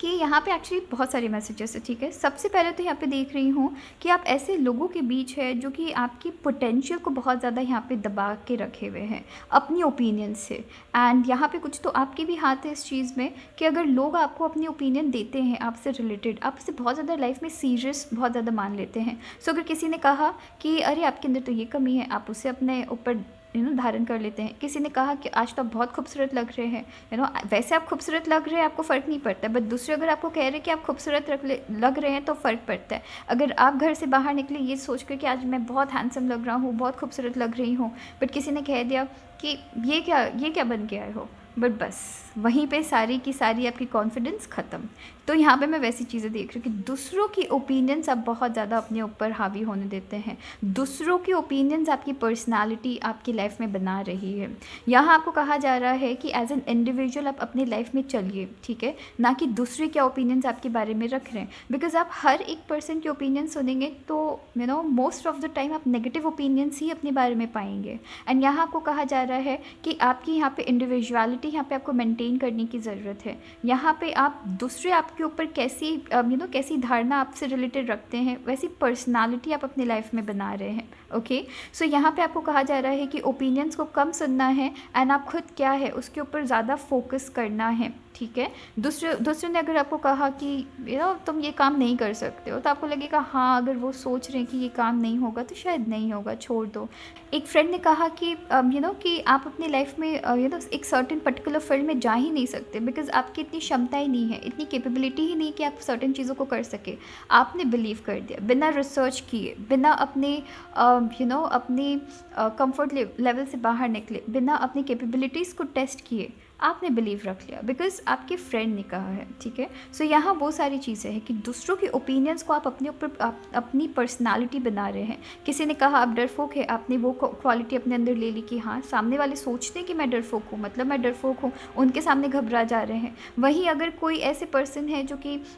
कि यहाँ पे एक्चुअली बहुत सारे मैसेजेस है, ठीक है? सबसे पहले तो यहाँ पे देख रही हूँ कि आप ऐसे लोगों के बीच है जो कि आपकी पोटेंशियल को बहुत ज़्यादा यहाँ पे दबा के रखे हुए हैं अपनी ओपिनियन से। एंड यहाँ पे कुछ तो आपके भी हाथ है इस चीज़ में कि अगर लोग आपको अपनी ओपिनियन देते हैं आपसे रिलेटेड, आपसे बहुत ज़्यादा लाइफ में सीरियस बहुत ज़्यादा मान लेते हैं। सो अगर किसी ने कहा कि अरे आपके अंदर तो ये कमी है, आप उसे अपने ऊपर धारण कर लेते हैं। किसी ने कहा कि आज तो आप बहुत खूबसूरत लग रहे हैं, वैसे आप खूबसूरत लग रहे हैं, आपको फ़र्क नहीं पड़ता है, बट दूसरे अगर आपको कह रहे हैं कि आप खूबसूरत लग रहे हैं तो फ़र्क पड़ता है। अगर आप घर से बाहर निकले ये सोच कर कि आज मैं बहुत हैंडसम लग रहा हूँ, बहुत खूबसूरत लग रही हूँ, बट किसी ने कह दिया कि ये क्या बन के आए हो, बट बस वहीं पे सारी की सारी आपकी कॉन्फिडेंस ख़त्म। तो यहाँ पे मैं वैसी चीज़ें देख रही हूँ कि दूसरों की ओपिनियंस आप बहुत ज़्यादा अपने ऊपर हावी होने देते हैं। दूसरों की ओपिनियंस आपकी पर्सनालिटी आपकी लाइफ में बना रही है। यहाँ आपको कहा जा रहा है कि एज एन इंडिविजुअल आप अपनी लाइफ में चलिए, ठीक है, ना कि दूसरे क्या ओपिनियंस आपके बारे में रख रहे हैं। बिकॉज आप हर एक पर्सन के ओपिनियन सुनेंगे तो मोस्ट ऑफ द टाइम आप नेगेटिव ओपिनियंस ही अपने बारे में पाएंगे। एंड यहाँ आपको कहा जा रहा है कि आपकी यहाँ पे इंडिविजुअलिटी यहाँ पे आपको मेंटेन करने की ज़रूरत है। यहाँ पे आप दूसरे आपके ऊपर कैसी धारणा आपसे रिलेटेड रखते हैं, वैसी पर्सनालिटी आप अपनी लाइफ में बना रहे हैं। ओके, सो यहाँ पे आपको कहा जा रहा है कि ओपिनियंस को कम सुनना है एंड आप खुद क्या है उसके ऊपर ज़्यादा फोकस करना है, ठीक है? दूसरे ने अगर आपको कहा कि तुम ये काम नहीं कर सकते हो, तो आपको लगेगा हाँ, अगर वो सोच रहे हैं कि ये काम नहीं होगा तो शायद नहीं होगा, छोड़ दो। एक फ्रेंड ने कहा कि कि आप अपनी लाइफ में एक सर्टेन पर्टिकुलर फील्ड में जा ही नहीं सकते बिकॉज आपकी इतनी क्षमताएं नहीं है, इतनी कैपेबिलिटी ही नहीं कि आप सर्टेन चीज़ों को कर सके। आपने बिलीव कर दिया बिना रिसर्च किए, बिना अपने अपनी कंफर्ट लेवल से बाहर निकले, बिना अपनी कैपेबिलिटीज़ को टेस्ट किए आपने बिलीव रख लिया बिकॉज आपके फ्रेंड ने कहा है, ठीक है। सो यहाँ वो सारी चीज़ें हैं कि दूसरों के ओपिनियंस को आप अपने ऊपर अपनी पर्सनालिटी बना रहे हैं। किसी ने कहा आप डरपोक है, आपने वो क्वालिटी अपने अंदर ले ली कि हाँ सामने वाले सोचते हैं कि मैं डरपोक हूँ, मतलब मैं डरपोक हूँ, उनके सामने घबरा जा रहे हैं। वहीं अगर कोई ऐसे पर्सन है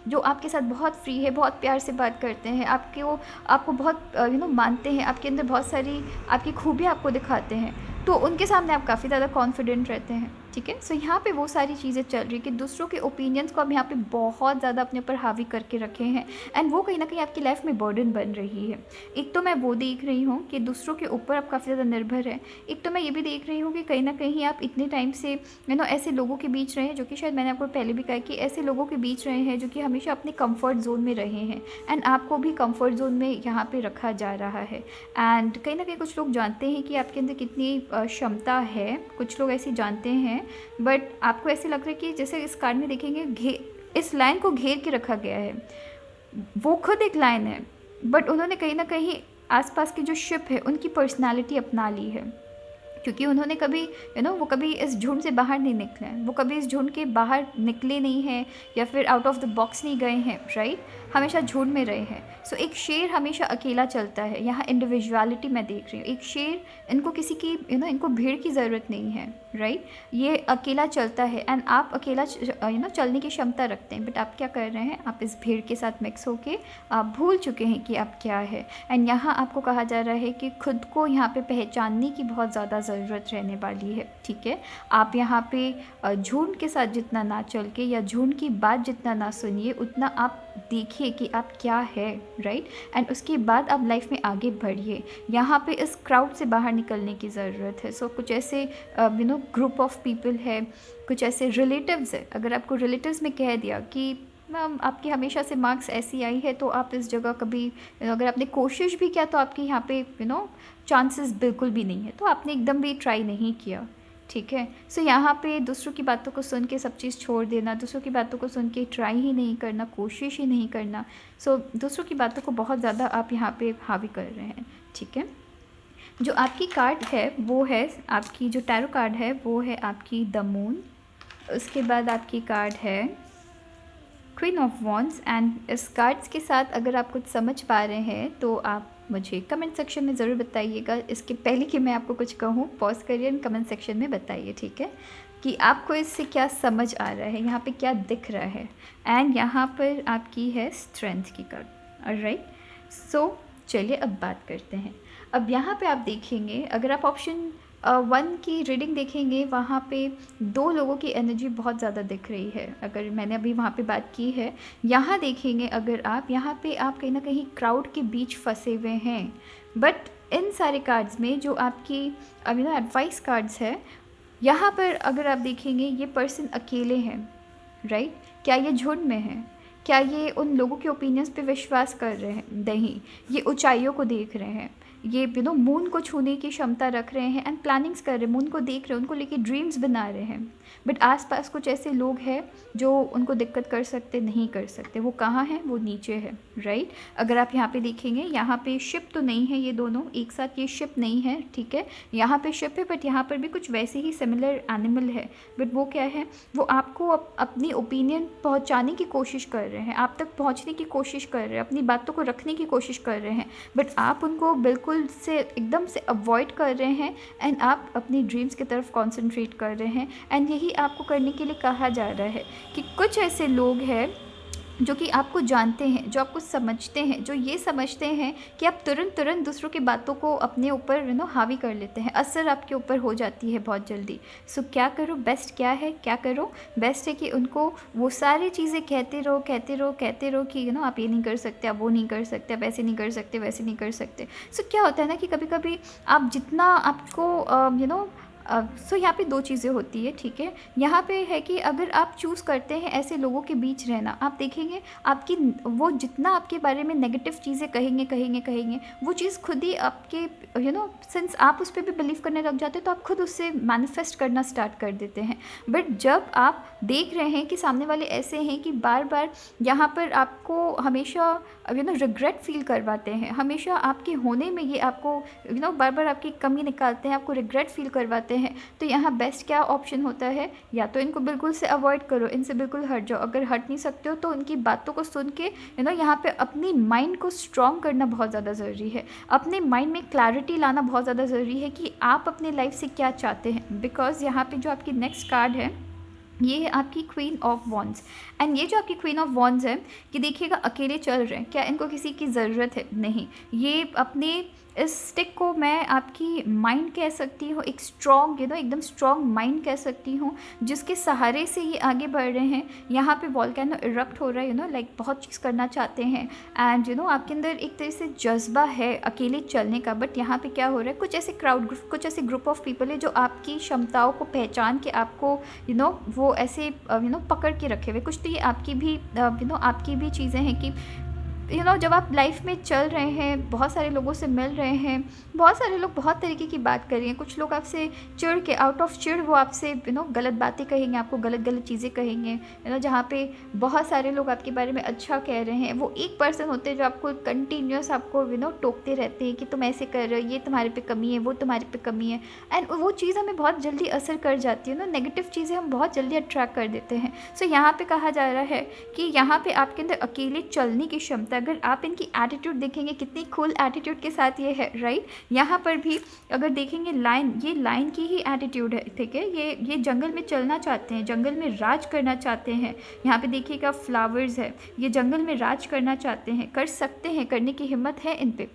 जो आपके साथ बहुत फ्री है, बहुत प्यार से बात करते हैं, आपको बहुत मानते हैं, आपके अंदर बहुत सारी आपकी खूबियाँ आपको दिखाते हैं, तो उनके सामने आप काफ़ी ज़्यादा कॉन्फिडेंट रहते हैं, ठीक है। सो यहाँ पे वो सारी चीज़ें चल रही कि दूसरों के ओपिनियंस को आप यहाँ पे बहुत ज़्यादा अपने ऊपर हावी करके रखे हैं एंड वो कहीं ना कहीं आपकी लाइफ में बर्डन बन रही है। एक तो मैं वो देख रही हूँ कि दूसरों के ऊपर आप काफ़ी ज़्यादा निर्भर है, एक तो मैं ये भी देख रही हूँ कि कहीं ना कहीं आप इतने टाइम से ऐसे लोगों के बीच रहे हैं जो कि शायद मैंने आपको पहले भी कहा कि ऐसे लोगों के बीच रहे हैं जो कि हमेशा अपने कम्फर्ट जोन में रहे हैं एंड आपको भी कम्फर्ट जोन में यहाँ पर रखा जा रहा है। एंड कहीं ना कहीं कुछ लोग जानते हैं कि आपके अंदर कितनी क्षमता है, कुछ लोग ऐसे जानते हैं, बट आपको ऐसे लग रहा है कि जैसे इस कार्ड में देखेंगे इस लाइन को घेर के रखा गया है। वो खुद एक लाइन है बट उन्होंने कहीं ना कहीं आसपास की जो शिप है उनकी पर्सनालिटी अपना ली है, क्योंकि उन्होंने कभी वो कभी इस झुंड से बाहर नहीं निकले हैं, वो कभी इस झुंड के बाहर निकले नहीं हैं या फिर आउट ऑफ द बॉक्स नहीं गए हैं, राइट। हमेशा झुंड में रहे हैं। सो एक शेर हमेशा अकेला चलता है, यहाँ इंडिविजुअलिटी मैं देख रही हूँ। एक शेर, इनको किसी की इनको भीड़ की ज़रूरत नहीं है, राइट। ये अकेला चलता है एंड आप अकेला चलने की क्षमता रखते हैं, बट आप क्या कर रहे हैं, आप इस भीड़ के साथ मिक्स होके आप भूल चुके हैं कि आप क्या है। एंड यहाँ आपको कहा जा रहा है कि खुद को यहाँ पे पहचानने की बहुत ज़्यादा ज़रूरत रहने वाली है, ठीक है। आप यहाँ पे झुंड के साथ जितना ना चल के या झुंड की बात जितना ना सुनिए, उतना आप देखिए कि आप क्या है, राइट। एंड उसके बाद आप लाइफ में आगे बढ़िए। यहाँ पे इस क्राउड से बाहर निकलने की ज़रूरत है। सो कुछ ऐसे ग्रुप ऑफ पीपल है, कुछ ऐसे रिलेटिव्स है। अगर आपको रिलेटिव्स में कह दिया कि मैम आपकी हमेशा से मार्क्स ऐसी आई है तो आप इस जगह कभी अगर आपने कोशिश भी किया तो आपके यहाँ पे चांसेस बिल्कुल भी नहीं है, तो आपने एकदम भी ट्राई नहीं किया, ठीक है। सो यहाँ पे दूसरों की बातों को सुन के सब चीज़ छोड़ देना, दूसरों की बातों को सुन के ट्राई ही नहीं करना, कोशिश ही नहीं करना। सो दूसरों की बातों को बहुत ज़्यादा आप यहाँ पे हावी कर रहे हैं, ठीक है। जो आपकी कार्ड है वो है आपकी, जो टैरो कार्ड है वो है आपकी द मून। उसके बाद आपकी कार्ड है क्वीन ऑफ वॉन्ड्स। एंड इस कार्ड्स के साथ अगर आप कुछ समझ पा रहे हैं तो आप मुझे कमेंट सेक्शन में ज़रूर बताइएगा। इसके पहले कि मैं आपको कुछ कहूँ, पॉज करिए एंड कमेंट सेक्शन में बताइए, ठीक है, कि आपको इससे क्या समझ आ रहा है, यहाँ पे क्या दिख रहा है। एंड यहाँ पर आपकी है स्ट्रेंथ की कार्ड, ऑलराइट। सो चलिए अब बात करते हैं। अब यहाँ पे आप देखेंगे, अगर आप ऑप्शन 1 की रीडिंग देखेंगे, वहाँ पे 2 लोगों की एनर्जी बहुत ज़्यादा दिख रही है। अगर मैंने अभी वहाँ पे बात की है, यहाँ देखेंगे अगर आप, यहाँ पे आप कहीं ना कहीं क्राउड के बीच फंसे हुए हैं। बट इन सारे कार्ड्स में जो आपकी एडवाइस कार्ड्स है, यहाँ पर अगर आप देखेंगे ये पर्सन अकेले हैं, राइट। क्या ये झुंड में है? क्या ये उन लोगों के ओपिनियंस पे विश्वास कर रहे हैं? नहीं, ये ऊंचाइयों को देख रहे हैं, ये मून को छूने की क्षमता रख रहे हैं एंड प्लानिंग्स कर रहे हैं, मून को देख रहे हैं, उनको लेके ड्रीम्स बना रहे हैं। बट आसपास कुछ ऐसे लोग हैं जो उनको दिक्कत कर सकते, नहीं कर सकते। वो कहाँ हैं? वो नीचे है, राइट। अगर आप यहाँ पे देखेंगे, यहाँ पे शिप तो नहीं है, ये दोनों एक साथ ये शिप नहीं है, ठीक है। यहाँ पे शिप है बट यहाँ पर भी कुछ वैसे ही सिमिलर एनिमल है। बट वो क्या है, वो आपको अपनी ओपिनियन पहुँचाने की कोशिश कर रहे हैं, आप तक पहुँचने की कोशिश कर रहे हैं, अपनी बातों को रखने की कोशिश कर रहे हैं, बट आप उनको बिल्कुल से एकदम से अवॉइड कर रहे हैं एंड आप अपनी ड्रीम्स की तरफ कंसंट्रेट कर रहे हैं। एंड यही आपको करने के लिए कहा जा रहा है कि कुछ ऐसे लोग हैं जो कि आपको जानते हैं, जो आपको समझते हैं, जो ये समझते हैं कि आप तुरंत दूसरों की बातों को अपने ऊपर हावी कर लेते हैं, असर आपके ऊपर हो जाती है बहुत जल्दी। सो क्या करो, बेस्ट क्या है, क्या करो, बेस्ट है कि उनको वो सारी चीज़ें कहते रहो कि आप ये नहीं कर सकते, आप वो नहीं कर सकते, आप ऐसे नहीं कर सकते, वैसे नहीं कर सकते। सो क्या होता है ना कि कभी कभी आप जितना आपको सो यहाँ पे 2 चीज़ें होती है, ठीक है। यहाँ पे है कि अगर आप चूज़ करते हैं ऐसे लोगों के बीच रहना, आप देखेंगे आपकी वो जितना आपके बारे में नेगेटिव चीज़ें कहेंगे, वो चीज़ खुद ही आपके सिंस आप उस पर भी बिलीव करने लग जाते हैं तो आप खुद उससे मैनिफेस्ट करना स्टार्ट कर देते हैं। बट जब आप देख रहे हैं कि सामने वाले ऐसे हैं कि बार बार यहाँ पर आपको हमेशा रिग्रेट फील करवाते हैं, हमेशा आपके होने में ये आपको बार बार आपकी कमी निकालते हैं, आपको रिग्रेट फील करवाते चाहते हैं, तो यहाँ बेस्ट क्या ऑप्शन होता है, या तो इनको बिल्कुल से अवॉइड करो, इनसे बिल्कुल हट जाओ। अगर हट नहीं सकते हो तो उनकी बातों को सुन के यहाँ पे अपनी माइंड को स्ट्रॉन्ग करना बहुत ज़्यादा ज़रूरी है। अपने माइंड में क्लैरिटी लाना बहुत ज़्यादा ज़रूरी है कि आप अपने लाइफ से क्या चाहते हैं। बिकॉज यहाँ पे जो आपकी नेक्स्ट कार्ड है ये है आपकी क्वीन ऑफ वॉन्ड्स। एंड ये जो आपकी क्वीन ऑफ वॉन्ड्स है, कि देखिएगा अकेले चल रहे हैं, क्या इनको किसी की ज़रूरत है? नहीं। ये अपने इस स्टिक को मैं आपकी माइंड कह सकती हूँ, एक स्ट्रॉन्ग एकदम स्ट्रॉन्ग माइंड कह सकती हूँ, जिसके सहारे से ये आगे बढ़ रहे हैं। यहाँ पे वॉल्केनो इरप्ट हो रहा है, लाइक बहुत चीज़ करना चाहते हैं। एंड आपके अंदर एक तरह से जज्बा है अकेले चलने का। बट यहाँ पे क्या हो रहा है, कुछ ऐसे कुछ ऐसे ग्रुप ऑफ पीपल है जो आपकी क्षमताओं को पहचान के आपको वो ऐसे पकड़ के रखे हुए। कुछ तो ये आपकी भी आपकी भी चीज़ें हैं कि जब आप लाइफ में चल रहे हैं, बहुत सारे लोगों से मिल रहे हैं, बहुत सारे लोग बहुत तरीके की बात कर रहे हैं। कुछ लोग आपसे चिढ़ के, आउट ऑफ चिढ़ वो आपसे गलत बातें कहेंगे, आपको गलत गलत चीज़ें कहेंगे। जहाँ पे बहुत सारे लोग आपके बारे में अच्छा कह रहे हैं, वो एक पर्सन होते हैं जो आपको कंटिन्यूस आपको टोकते रहते हैं कि तुम ऐसे कर रहे हो, ये तुम्हारे पे कमी है, वो तुम्हारे पे कमी है। एंड वो चीज़ हमें बहुत जल्दी असर कर जाती है नेगेटिव चीज़ें हम बहुत जल्दी अट्रैक्ट कर देते हैं। सो यहाँ पे कहा जा रहा है कि यहाँ पे आपके अंदर अकेले चलने की क्षमता, अगर आप इनकी एटीट्यूड देखेंगे, कितनी कूल एटीट्यूड के साथ ये है, राइट। यहाँ पर भी अगर देखेंगे ये लाइन की ही एटीट्यूड है, ठीक है। ये जंगल में चलना चाहते हैं, जंगल में राज करना चाहते हैं। यहाँ पे देखिएगा फ्लावर्स है, ये जंगल में राज करना चाहते हैं, कर सकते हैं, करने की हिम्मत है इन पे।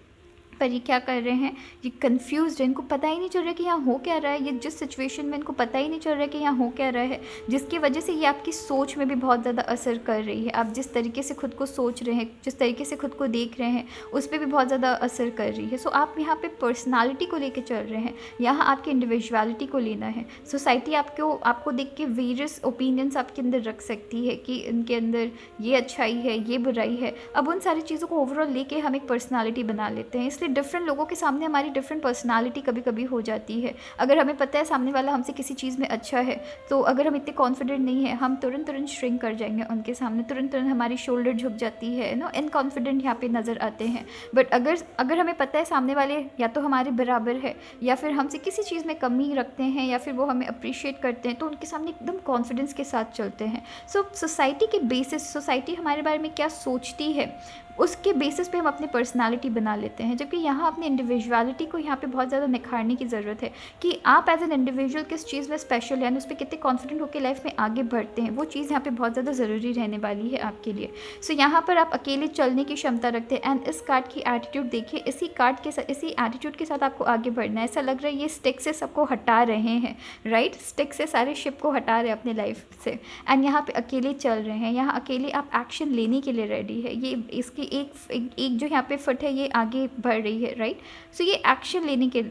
पर ये क्या कर रहे हैं, ये कंफ्यूज्ड है, इनको पता ही नहीं चल रहा कि यहाँ हो क्या रहा है। ये जिस सिचुएशन में इनको पता ही नहीं चल रहा है कि यहाँ हो क्या रहा है, जिसकी वजह से ये आपकी सोच में भी बहुत ज़्यादा असर कर रही है। आप जिस तरीके से खुद को सोच रहे हैं, जिस तरीके से खुद को देख रहे हैं, उस पर भी बहुत ज़्यादा असर कर रही है। सो आप यहाँ पे पर्सनालिटी को लेके चल रहे हैं, यहाँ आपकी इंडिविजुअलिटी को लेना है। सोसाइटी आपको देख के वेरियस ओपिनियंस आपके अंदर रख सकती है कि इनके अंदर ये अच्छाई है, ये बुराई है। अब उन सारी चीज़ों को ओवरऑल लेके हम एक पर्सनालिटी बना लेते हैं। इसलिए डिफरेंट लोगों के सामने हमारी डिफरेंट पर्सनालिटी कभी कभी हो जाती है। अगर हमें पता है सामने वाला हमसे किसी चीज़ में अच्छा है, तो अगर हम इतने कॉन्फिडेंट नहीं है, हम तुरंत श्रिंक कर जाएंगे उनके सामने, तुरंत हमारी शोल्डर झुक जाती है, इनकॉन्फिडेंट यहाँ पे नज़र आते हैं। बट अगर हमें पता है सामने वाले या तो हमारे बराबर है, या फिर हमसे किसी चीज़ में कमी रखते हैं, या फिर वो हमें अप्रिशिएट करते हैं, तो उनके सामने एकदम कॉन्फिडेंस के साथ चलते हैं। सो सोसाइटी के बेसिस, सोसाइटी हमारे बारे में क्या सोचती है, उसके बेसिस पे हम अपनी पर्सनालिटी बना लेते हैं। जबकि यहाँ अपनी इंडिविजुअलिटी को यहाँ पे बहुत ज़्यादा निखारने की ज़रूरत है कि आप एज एन इंडिविजुअल किस चीज़ में स्पेशल है, उस पर कितने कॉन्फिडेंट होकर लाइफ में आगे बढ़ते हैं, वो चीज़ यहाँ पे बहुत ज़्यादा ज़रूरी रहने वाली है आपके लिए। सो यहाँ पर आप अकेले चलने की क्षमता रखते हैं। एंड इस कार्ड की एटीट्यूड देखिए, इसी कार्ड के साथ, इसी एटीट्यूड के साथ आपको आगे बढ़ना है। ऐसा लग रहा है ये स्टिक से सबको हटा रहे हैं, राइट। स्टिक से सारे शिप को हटा रहे हैं अपने लाइफ से, एंड यहाँ पे अकेले चल रहे हैं। यहाँ अकेले आप एक्शन लेने के लिए रेडी है। ये इसकी एक जो यहाँ पे फुट है, ये आगे बढ़ रही है, राइट। सो ये एक्शन लेने के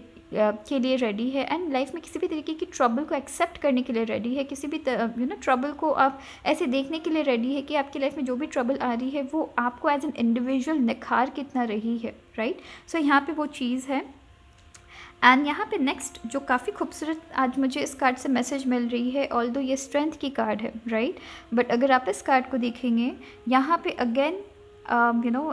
लिए रेडी है, एंड लाइफ में किसी भी तरीके की ट्रबल को एक्सेप्ट करने के लिए रेडी है। किसी भी ट्रबल को आप ऐसे देखने के लिए रेडी है कि आपकी लाइफ में जो भी ट्रबल आ रही है वो आपको एज एन इंडिविजुअल निखार कितना रही है, राइट। सो यहाँ पे वो चीज़ है। एंड यहाँ पे नेक्स्ट जो काफ़ी खूबसूरत आज मुझे इस कार्ड से मैसेज मिल रही है, ऑल्दो ये स्ट्रेंथ की कार्ड है, राइट, बट अगर आप इस कार्ड को देखेंगे, यहाँ पे अगेन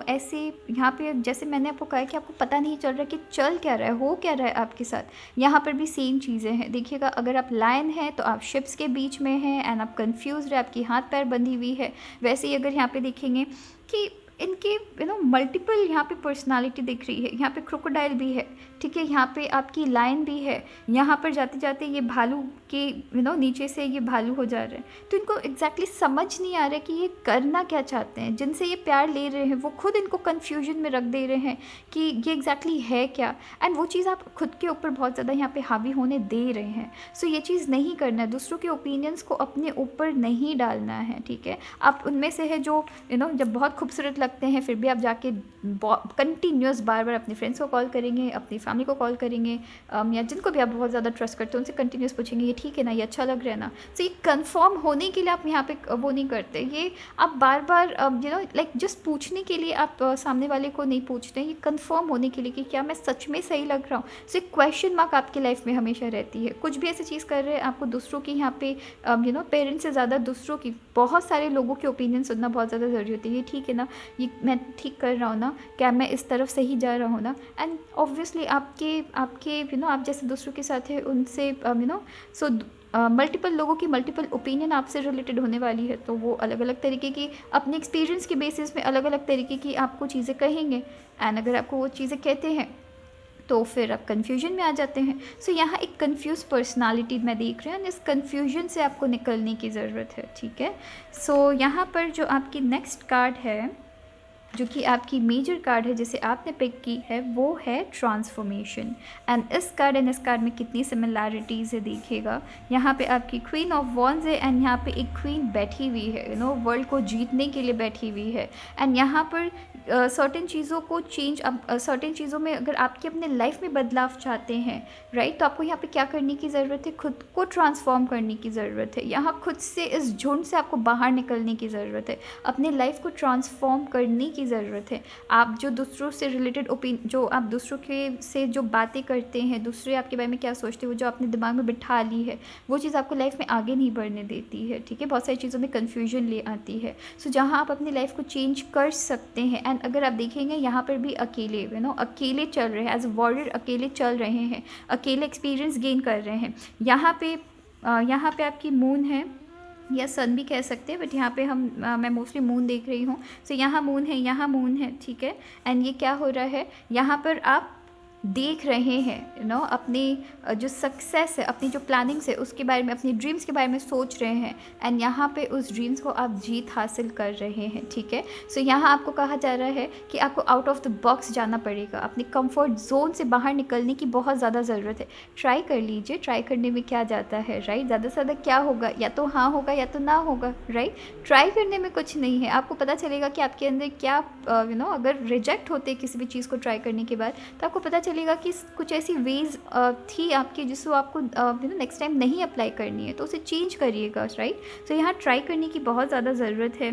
ऐसे यहाँ पे जैसे मैंने आपको कहा कि आपको पता नहीं चल रहा कि चल क्या रहा है, हो क्या रहा है आपके साथ, यहाँ पर भी सेम चीज़ें हैं। देखिएगा, अगर आप लायन हैं तो आप शिप्स के बीच में हैं एंड आप कंफ्यूज है, आपकी हाथ पैर बंधी हुई है। वैसे ही अगर यहाँ पे देखेंगे कि इनके मल्टीपल यहाँ पे पर्सनालिटी दिख रही है। यहाँ पे क्रोकोडाइल भी है, ठीक है, यहाँ पे आपकी लायन भी है, यहाँ पर जाते जाते ये भालू के नीचे से ये भालू हो जा रहे हैं। तो इनको एग्जैक्टली समझ नहीं आ रहा है कि ये करना क्या चाहते हैं। जिनसे ये प्यार ले रहे हैं वो खुद इनको कन्फ्यूजन में रख दे रहे हैं कि ये एग्जैक्टली है क्या, एंड वो चीज़ आप खुद के ऊपर बहुत ज़्यादा यहाँ पे हावी होने दे रहे हैं। सो ये चीज़ नहीं करना है, दूसरों के ओपिनियंस को अपने ऊपर नहीं डालना है, ठीक है। आप उनमें से है जो जब बहुत खूबसूरत लगते हैं फिर भी आप जाके कंटिन्यूस बार बार अपने फ्रेंड्स को कॉल करेंगे, अपनी फैमिली को कॉल करेंगे, या जिनको भी आप बहुत ज़्यादा ट्रस्ट करते हो उनसे कंटिन्यूस पूछेंगे ये ठीक है ना, ये अच्छा लग रहा है ना। सो ये कंफर्म होने के लिए आप यहाँ पे वो नहीं करते, ये आप बार बार लाइक जस्ट पूछने के लिए आप सामने वाले को नहीं पूछते, ये कंफर्म होने के लिए कि क्या मैं सच में सही लग रहा हूँ। सो एक क्वेश्चन मार्क आपकी लाइफ में हमेशा रहती है। कुछ भी ऐसी चीज़ कर रहे हैं, आपको दूसरों की यहाँ पे पेरेंट्स से ज़्यादा दूसरों की, बहुत सारे लोगों के ओपिनियन सुनना बहुत ज़्यादा ज़रूरी होती है। ये ठीक है ना, ये मैं ठीक कर रहा हूँ ना, क्या मैं इस तरफ सही जा रहा हूँ ना। एंड ऑब्वियसली आपके आपके आप जैसे दूसरों के साथ है उनसे सो मल्टीपल लोगों की मल्टीपल ओपिनियन आपसे रिलेटेड होने वाली है, तो वो अलग अलग तरीके की अपने एक्सपीरियंस के बेसिस में अलग अलग तरीके की आपको चीज़ें कहेंगे। एंड अगर आपको वो चीज़ें कहते हैं तो फिर आप कन्फ्यूजन में आ जाते हैं। सो यहाँ एक कन्फ्यूज पर्सनालिटी मैं देख रही हूँ, इस कन्फ्यूजन से आपको निकलने की ज़रूरत है, ठीक है। सो यहाँ पर जो आपकी नेक्स्ट कार्ड है, जो कि आपकी मेजर कार्ड है जिसे आपने पिक की है, वो है ट्रांसफॉर्मेशन। एंड इस कार्ड में कितनी सिमिलैरिटीज़ है देखिएगा। यहाँ पे आपकी क्वीन ऑफ वॉन्ड्स है एंड यहाँ पे एक क्वीन बैठी हुई है, वर्ल्ड को जीतने के लिए बैठी हुई है। एंड यहाँ पर सर्टेन चीज़ों को चेंज, अब सर्टेन चीज़ों में अगर आपके अपने लाइफ में बदलाव चाहते हैं, राइट, तो आपको यहाँ पे क्या करने की ज़रूरत है, खुद को ट्रांसफॉर्म करने की ज़रूरत है। यहाँ खुद से इस झुंड से आपको बाहर निकलने की ज़रूरत है, अपने लाइफ को ट्रांसफॉर्म करने की ज़रूरत है। आप जो दूसरों से रिलेटेड जो आप दूसरों के से जो बातें करते हैं, दूसरे आपके बारे में क्या सोचते हैं, वो जो आपने दिमाग में बिठा ली है, वो चीज़ आपको लाइफ में आगे नहीं बढ़ने देती है, ठीक है। बहुत सारी चीज़ों में कन्फ्यूजन ले आती है। सो जहाँ आप अपनी लाइफ को चेंज कर सकते हैं, एंड अगर आप देखेंगे यहाँ पर भी अकेले अकेले चल रहे हैं, एज अ वॉरियर अकेले चल रहे हैं, अकेले एक्सपीरियंस गेन कर रहे हैं। यहाँ पे आपकी मून है या सन भी कह सकते हैं, बट यहाँ पे मैं मोस्टली मून देख रही हूँ। सो यहाँ मून है, यहाँ मून है, ठीक है। एंड ये क्या हो रहा है, यहाँ पर आप देख रहे हैं अपनी जो सक्सेस है, अपनी जो प्लानिंग्स है उसके बारे में, अपनी ड्रीम्स के बारे में सोच रहे हैं। एंड यहाँ पे उस ड्रीम्स को आप जीत हासिल कर रहे हैं, ठीक है। सो यहाँ आपको कहा जा रहा है कि आपको आउट ऑफ द बॉक्स जाना पड़ेगा, अपने कंफर्ट जोन से बाहर निकलने की बहुत ज़्यादा ज़रूरत है। ट्राई कर लीजिए, ट्राई करने में क्या जाता है, राइट। ज़्यादा से ज़्यादा क्या होगा, या तो हाँ होगा या तो ना होगा, राइट। ट्राई करने में कुछ नहीं है, आपको पता चलेगा कि आपके अंदर क्या अगर रिजेक्ट होते किसी भी चीज़ को ट्राई करने के बाद, तो आपको पता चलेगा कि कुछ ऐसी वेज थी आपकी जिसको आपको नेक्स्ट टाइम नहीं अप्लाई करनी है, तो उसे चेंज करिएगा, राइट। सो यहाँ ट्राई करने की बहुत ज़्यादा ज़रूरत है।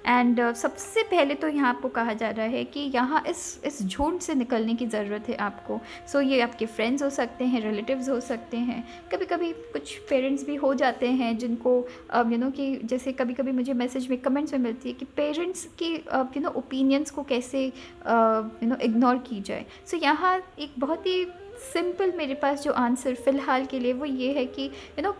एंड सबसे पहले तो यहाँ आपको कहा जा रहा है कि यहाँ इस झूठ से निकलने की ज़रूरत है आपको। सो ये आपके फ्रेंड्स हो सकते हैं, रिलेटिव्स हो सकते हैं, कभी कभी कुछ पेरेंट्स भी हो जाते हैं जिनको कि जैसे कभी कभी मुझे मैसेज में कमेंट्स में मिलती है कि पेरेंट्स की ओपिनियंस को कैसे इग्नोर की जाए। सो यहाँ एक बहुत ही सिंपल मेरे पास जो आंसर फ़िलहाल के लिए वो ये है कि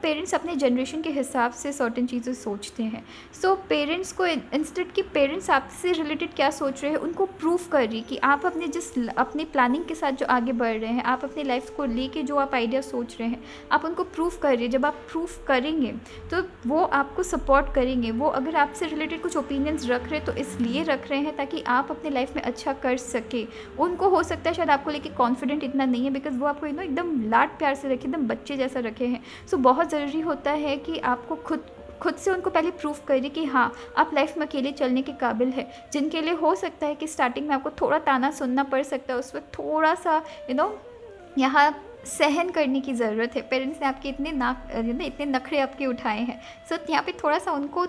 पेरेंट्स अपने जनरेशन के हिसाब से सर्टेन चीज़ें सोचते हैं। सो पेरेंट्स को इंस्टेड कि पेरेंट्स आपसे रिलेटेड क्या सोच रहे हैं उनको प्रूफ करिए कि आप अपनी प्लानिंग के साथ जो आगे बढ़ रहे हैं, आप अपनी लाइफ को लेके जो आप आइडिया सोच रहे हैं, आप उनको प्रूफ करिए। जब आप प्रूफ करेंगे तो वो आपको सपोर्ट करेंगे। वो अगर आपसे रिलेटेड कुछ ओपिनियंस रख रहे हैं तो इसलिए रख रहे हैं ताकि आप अपने लाइफ में अच्छा कर सके। उनको हो सकता है शायद आपको लेके कॉन्फिडेंट इतना नहीं है, बिकॉज वो आपको एकदम लाड प्यार से रखे, एकदम बच्चे जैसा रखे हैं। सो बहुत ज़रूरी होता है कि आपको खुद से उनको पहले प्रूफ करिए कि हाँ आप लाइफ में अकेले चलने के काबिल है। जिनके लिए हो सकता है कि स्टार्टिंग में आपको थोड़ा ताना सुनना पड़ सकता है, उस वक्त थोड़ा सा यहाँ सहन करने की ज़रूरत है। पेरेंट्स ने आपके इतने इतने नखरे आपके उठाए हैं। सो यहाँ पे थोड़ा सा उनको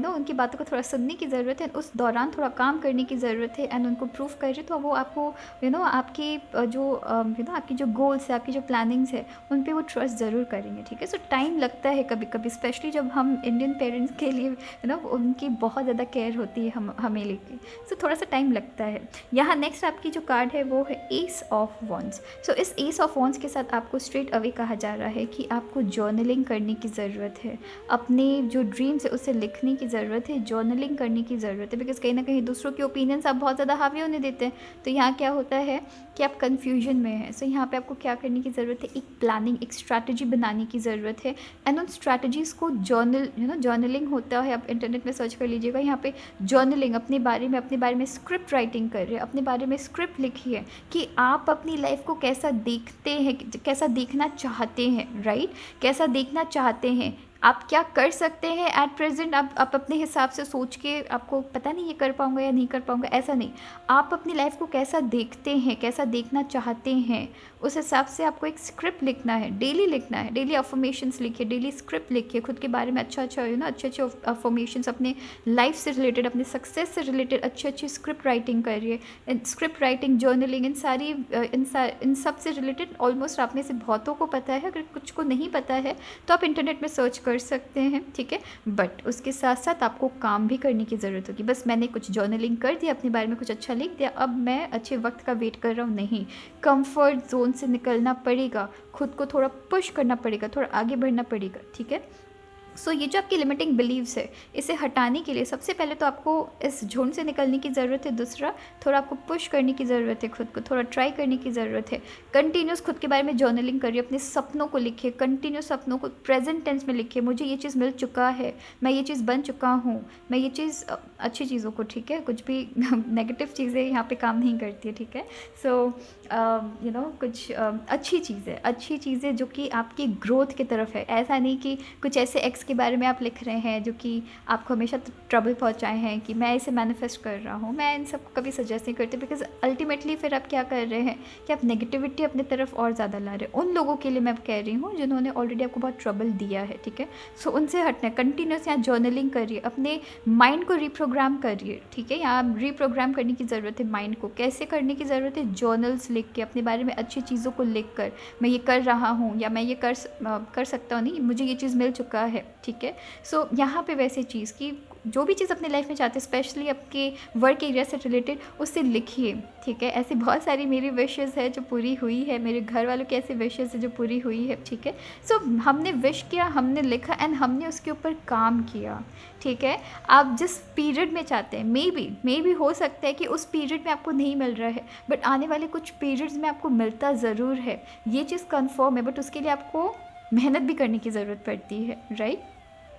उनकी बातों को थोड़ा सुनने की ज़रूरत है, उस दौरान थोड़ा काम करने की ज़रूरत है। एंड उनको प्रूफ करें तो वो आपको आपकी आपकी जो गोल्स है, आपकी जो प्लानिंग्स है, उन पर वो ट्रस्ट ज़रूर करेंगे, ठीक है। सो टाइम लगता है कभी कभी, स्पेशली जब हम इंडियन पेरेंट्स के लिए उनकी बहुत ज़्यादा केयर होती है हमें लेके। सो थोड़ा सा टाइम लगता है। यहाँ नेक्स्ट आपकी जो कार्ड है वो है एस ऑफ वॉन्ड्स। सो इस एस ऑफ वॉन्ड्स के साथ आपको स्ट्रेट अवे कहा जा रहा है कि आपको जर्नलिंग करने की ज़रूरत है। अपने जो ड्रीम्स है उसे लिखने की ज़रूरत है, जर्नलिंग करने की ज़रूरत है। बिकॉज कहीं ना कहीं दूसरों के ओपिनियंस आप बहुत ज़्यादा हावी होने देते हैं, तो यहाँ क्या होता है कि आप कन्फ्यूजन में हैं। सो यहाँ पे आपको क्या करने की ज़रूरत है, एक प्लानिंग, एक स्ट्रैटेजी बनाने की ज़रूरत है। एंड उन स्ट्रैटेजीज़ को जर्नलिंग होता है, आप इंटरनेट में सर्च कर लीजिएगा। यहाँ पे जर्नलिंग, अपने बारे में स्क्रिप्ट राइटिंग कर रहे हैं, अपने बारे में स्क्रिप्ट लिखिए कि आप अपनी लाइफ को कैसा देखते हैं, कैसा देखना चाहते हैं, राइट। कैसा देखना चाहते हैं, आप क्या कर सकते हैं एट प्रेजेंट। आप अपने हिसाब से सोच के, आपको पता नहीं ये कर पाऊँगा या नहीं कर पाऊँगा, ऐसा नहीं। आप अपनी लाइफ को कैसा देखते हैं, कैसा देखना चाहते हैं, उस हिसाब से आपको एक स्क्रिप्ट लिखना है, डेली लिखना है। डेली अफर्मेशंस लिखिए, डेली स्क्रिप्ट लिखिए, खुद के बारे में अच्छे अच्छे अफर्मेशंस, अपने लाइफ से रिलेटेड, अपने सक्सेस से रिलेटेड अच्छी स्क्रिप्ट राइटिंग करिए। स्क्रिप्ट राइटिंग, जर्नलिंग, इन सब से रिलेटेड ऑलमोस्ट आप में से बहुतों को पता है। अगर कुछ को नहीं पता है तो आप इंटरनेट में सर्च कर कर सकते हैं, ठीक है। बट उसके साथ साथ आपको काम भी करने की ज़रूरत होगी। बस मैंने कुछ जर्नलिंग कर दिया, अपने बारे में कुछ अच्छा लिख दिया, अब मैं अच्छे वक्त का वेट कर रहा हूँ, नहीं। कंफर्ट जोन से निकलना पड़ेगा, खुद को थोड़ा पुश करना पड़ेगा, थोड़ा आगे बढ़ना पड़ेगा, ठीक है। सो ये जो आपकी लिमिटिंग बिलीव्स है, इसे हटाने के लिए सबसे पहले तो आपको इस झुंड से निकलने की ज़रूरत है। दूसरा, थोड़ा आपको पुश करने की ज़रूरत है, खुद को थोड़ा ट्राई करने की ज़रूरत है। कंटिन्यूस खुद के बारे में जर्नलिंग करिए, अपने सपनों को लिखिए, कंटिन्यूस सपनों को प्रेजेंट टेंस में लिखिए। मुझे ये चीज़ मिल चुका है, मैं ये चीज़ बन चुका हूँ, मैं ये चीज़ अच्छी चीज़ों को, ठीक है, कुछ भी नेगेटिव चीज़ें यहाँ पे काम नहीं करती है, ठीक है। सो कुछ अच्छी चीज़ें जो कि आपकी ग्रोथ की तरफ है। ऐसा नहीं कि कुछ ऐसे एक्स के बारे में आप लिख रहे हैं जो कि आपको हमेशा ट्रबल पहुंचाए हैं, कि मैं इसे मैनिफेस्ट कर रहा हूँ। मैं इन सब को कभी सजेस्ट नहीं करती, बिकॉज अल्टीमेटली फिर आप क्या कर रहे हैं कि आप नेगेटिविटी अपनी तरफ और ज़्यादा ला रहे हैं। उन लोगों के लिए मैं कह रही हूँ जिन्होंने ऑलरेडी आपको बहुत ट्रबल दिया है, ठीक है। सो उनसे हटना है। कंटिन्यूस यहाँ जर्नलिंग करिए, अपने माइंड को रीप्रोग्राम करिए, ठीक है। यहाँ रीप्रोग्राम करने की ज़रूरत है माइंड को। कैसे करने की ज़रूरत है? जर्नल्स लिख के, अपने बारे में अच्छी चीज़ों को लिख कर, मैं ये कर रहा हूँ या मैं ये कर सकता हूँ, नहीं, मुझे ये चीज़ मिल चुका है, ठीक है। सो यहाँ पे वैसे चीज़ की जो भी चीज़ अपने लाइफ में चाहते हैं, स्पेशली आपके वर्क एरिया से रिलेटेड, उससे लिखिए, ठीक है। ऐसी बहुत सारी मेरी विशेज़ है जो पूरी हुई है, मेरे घर वालों की ऐसी विशेज़ है जो पूरी हुई है, ठीक है। सो हमने विश किया, हमने लिखा एंड हमने उसके ऊपर काम किया, ठीक है। आप जिस पीरियड में चाहते हैं, मे बी हो सकता है कि उस पीरियड में आपको नहीं मिल रहा है, बट आने वाले कुछ पीरियड्स में आपको मिलता ज़रूर है, ये चीज़ कन्फर्म है। बट उसके लिए आपको मेहनत भी करने की ज़रूरत पड़ती है, राइट।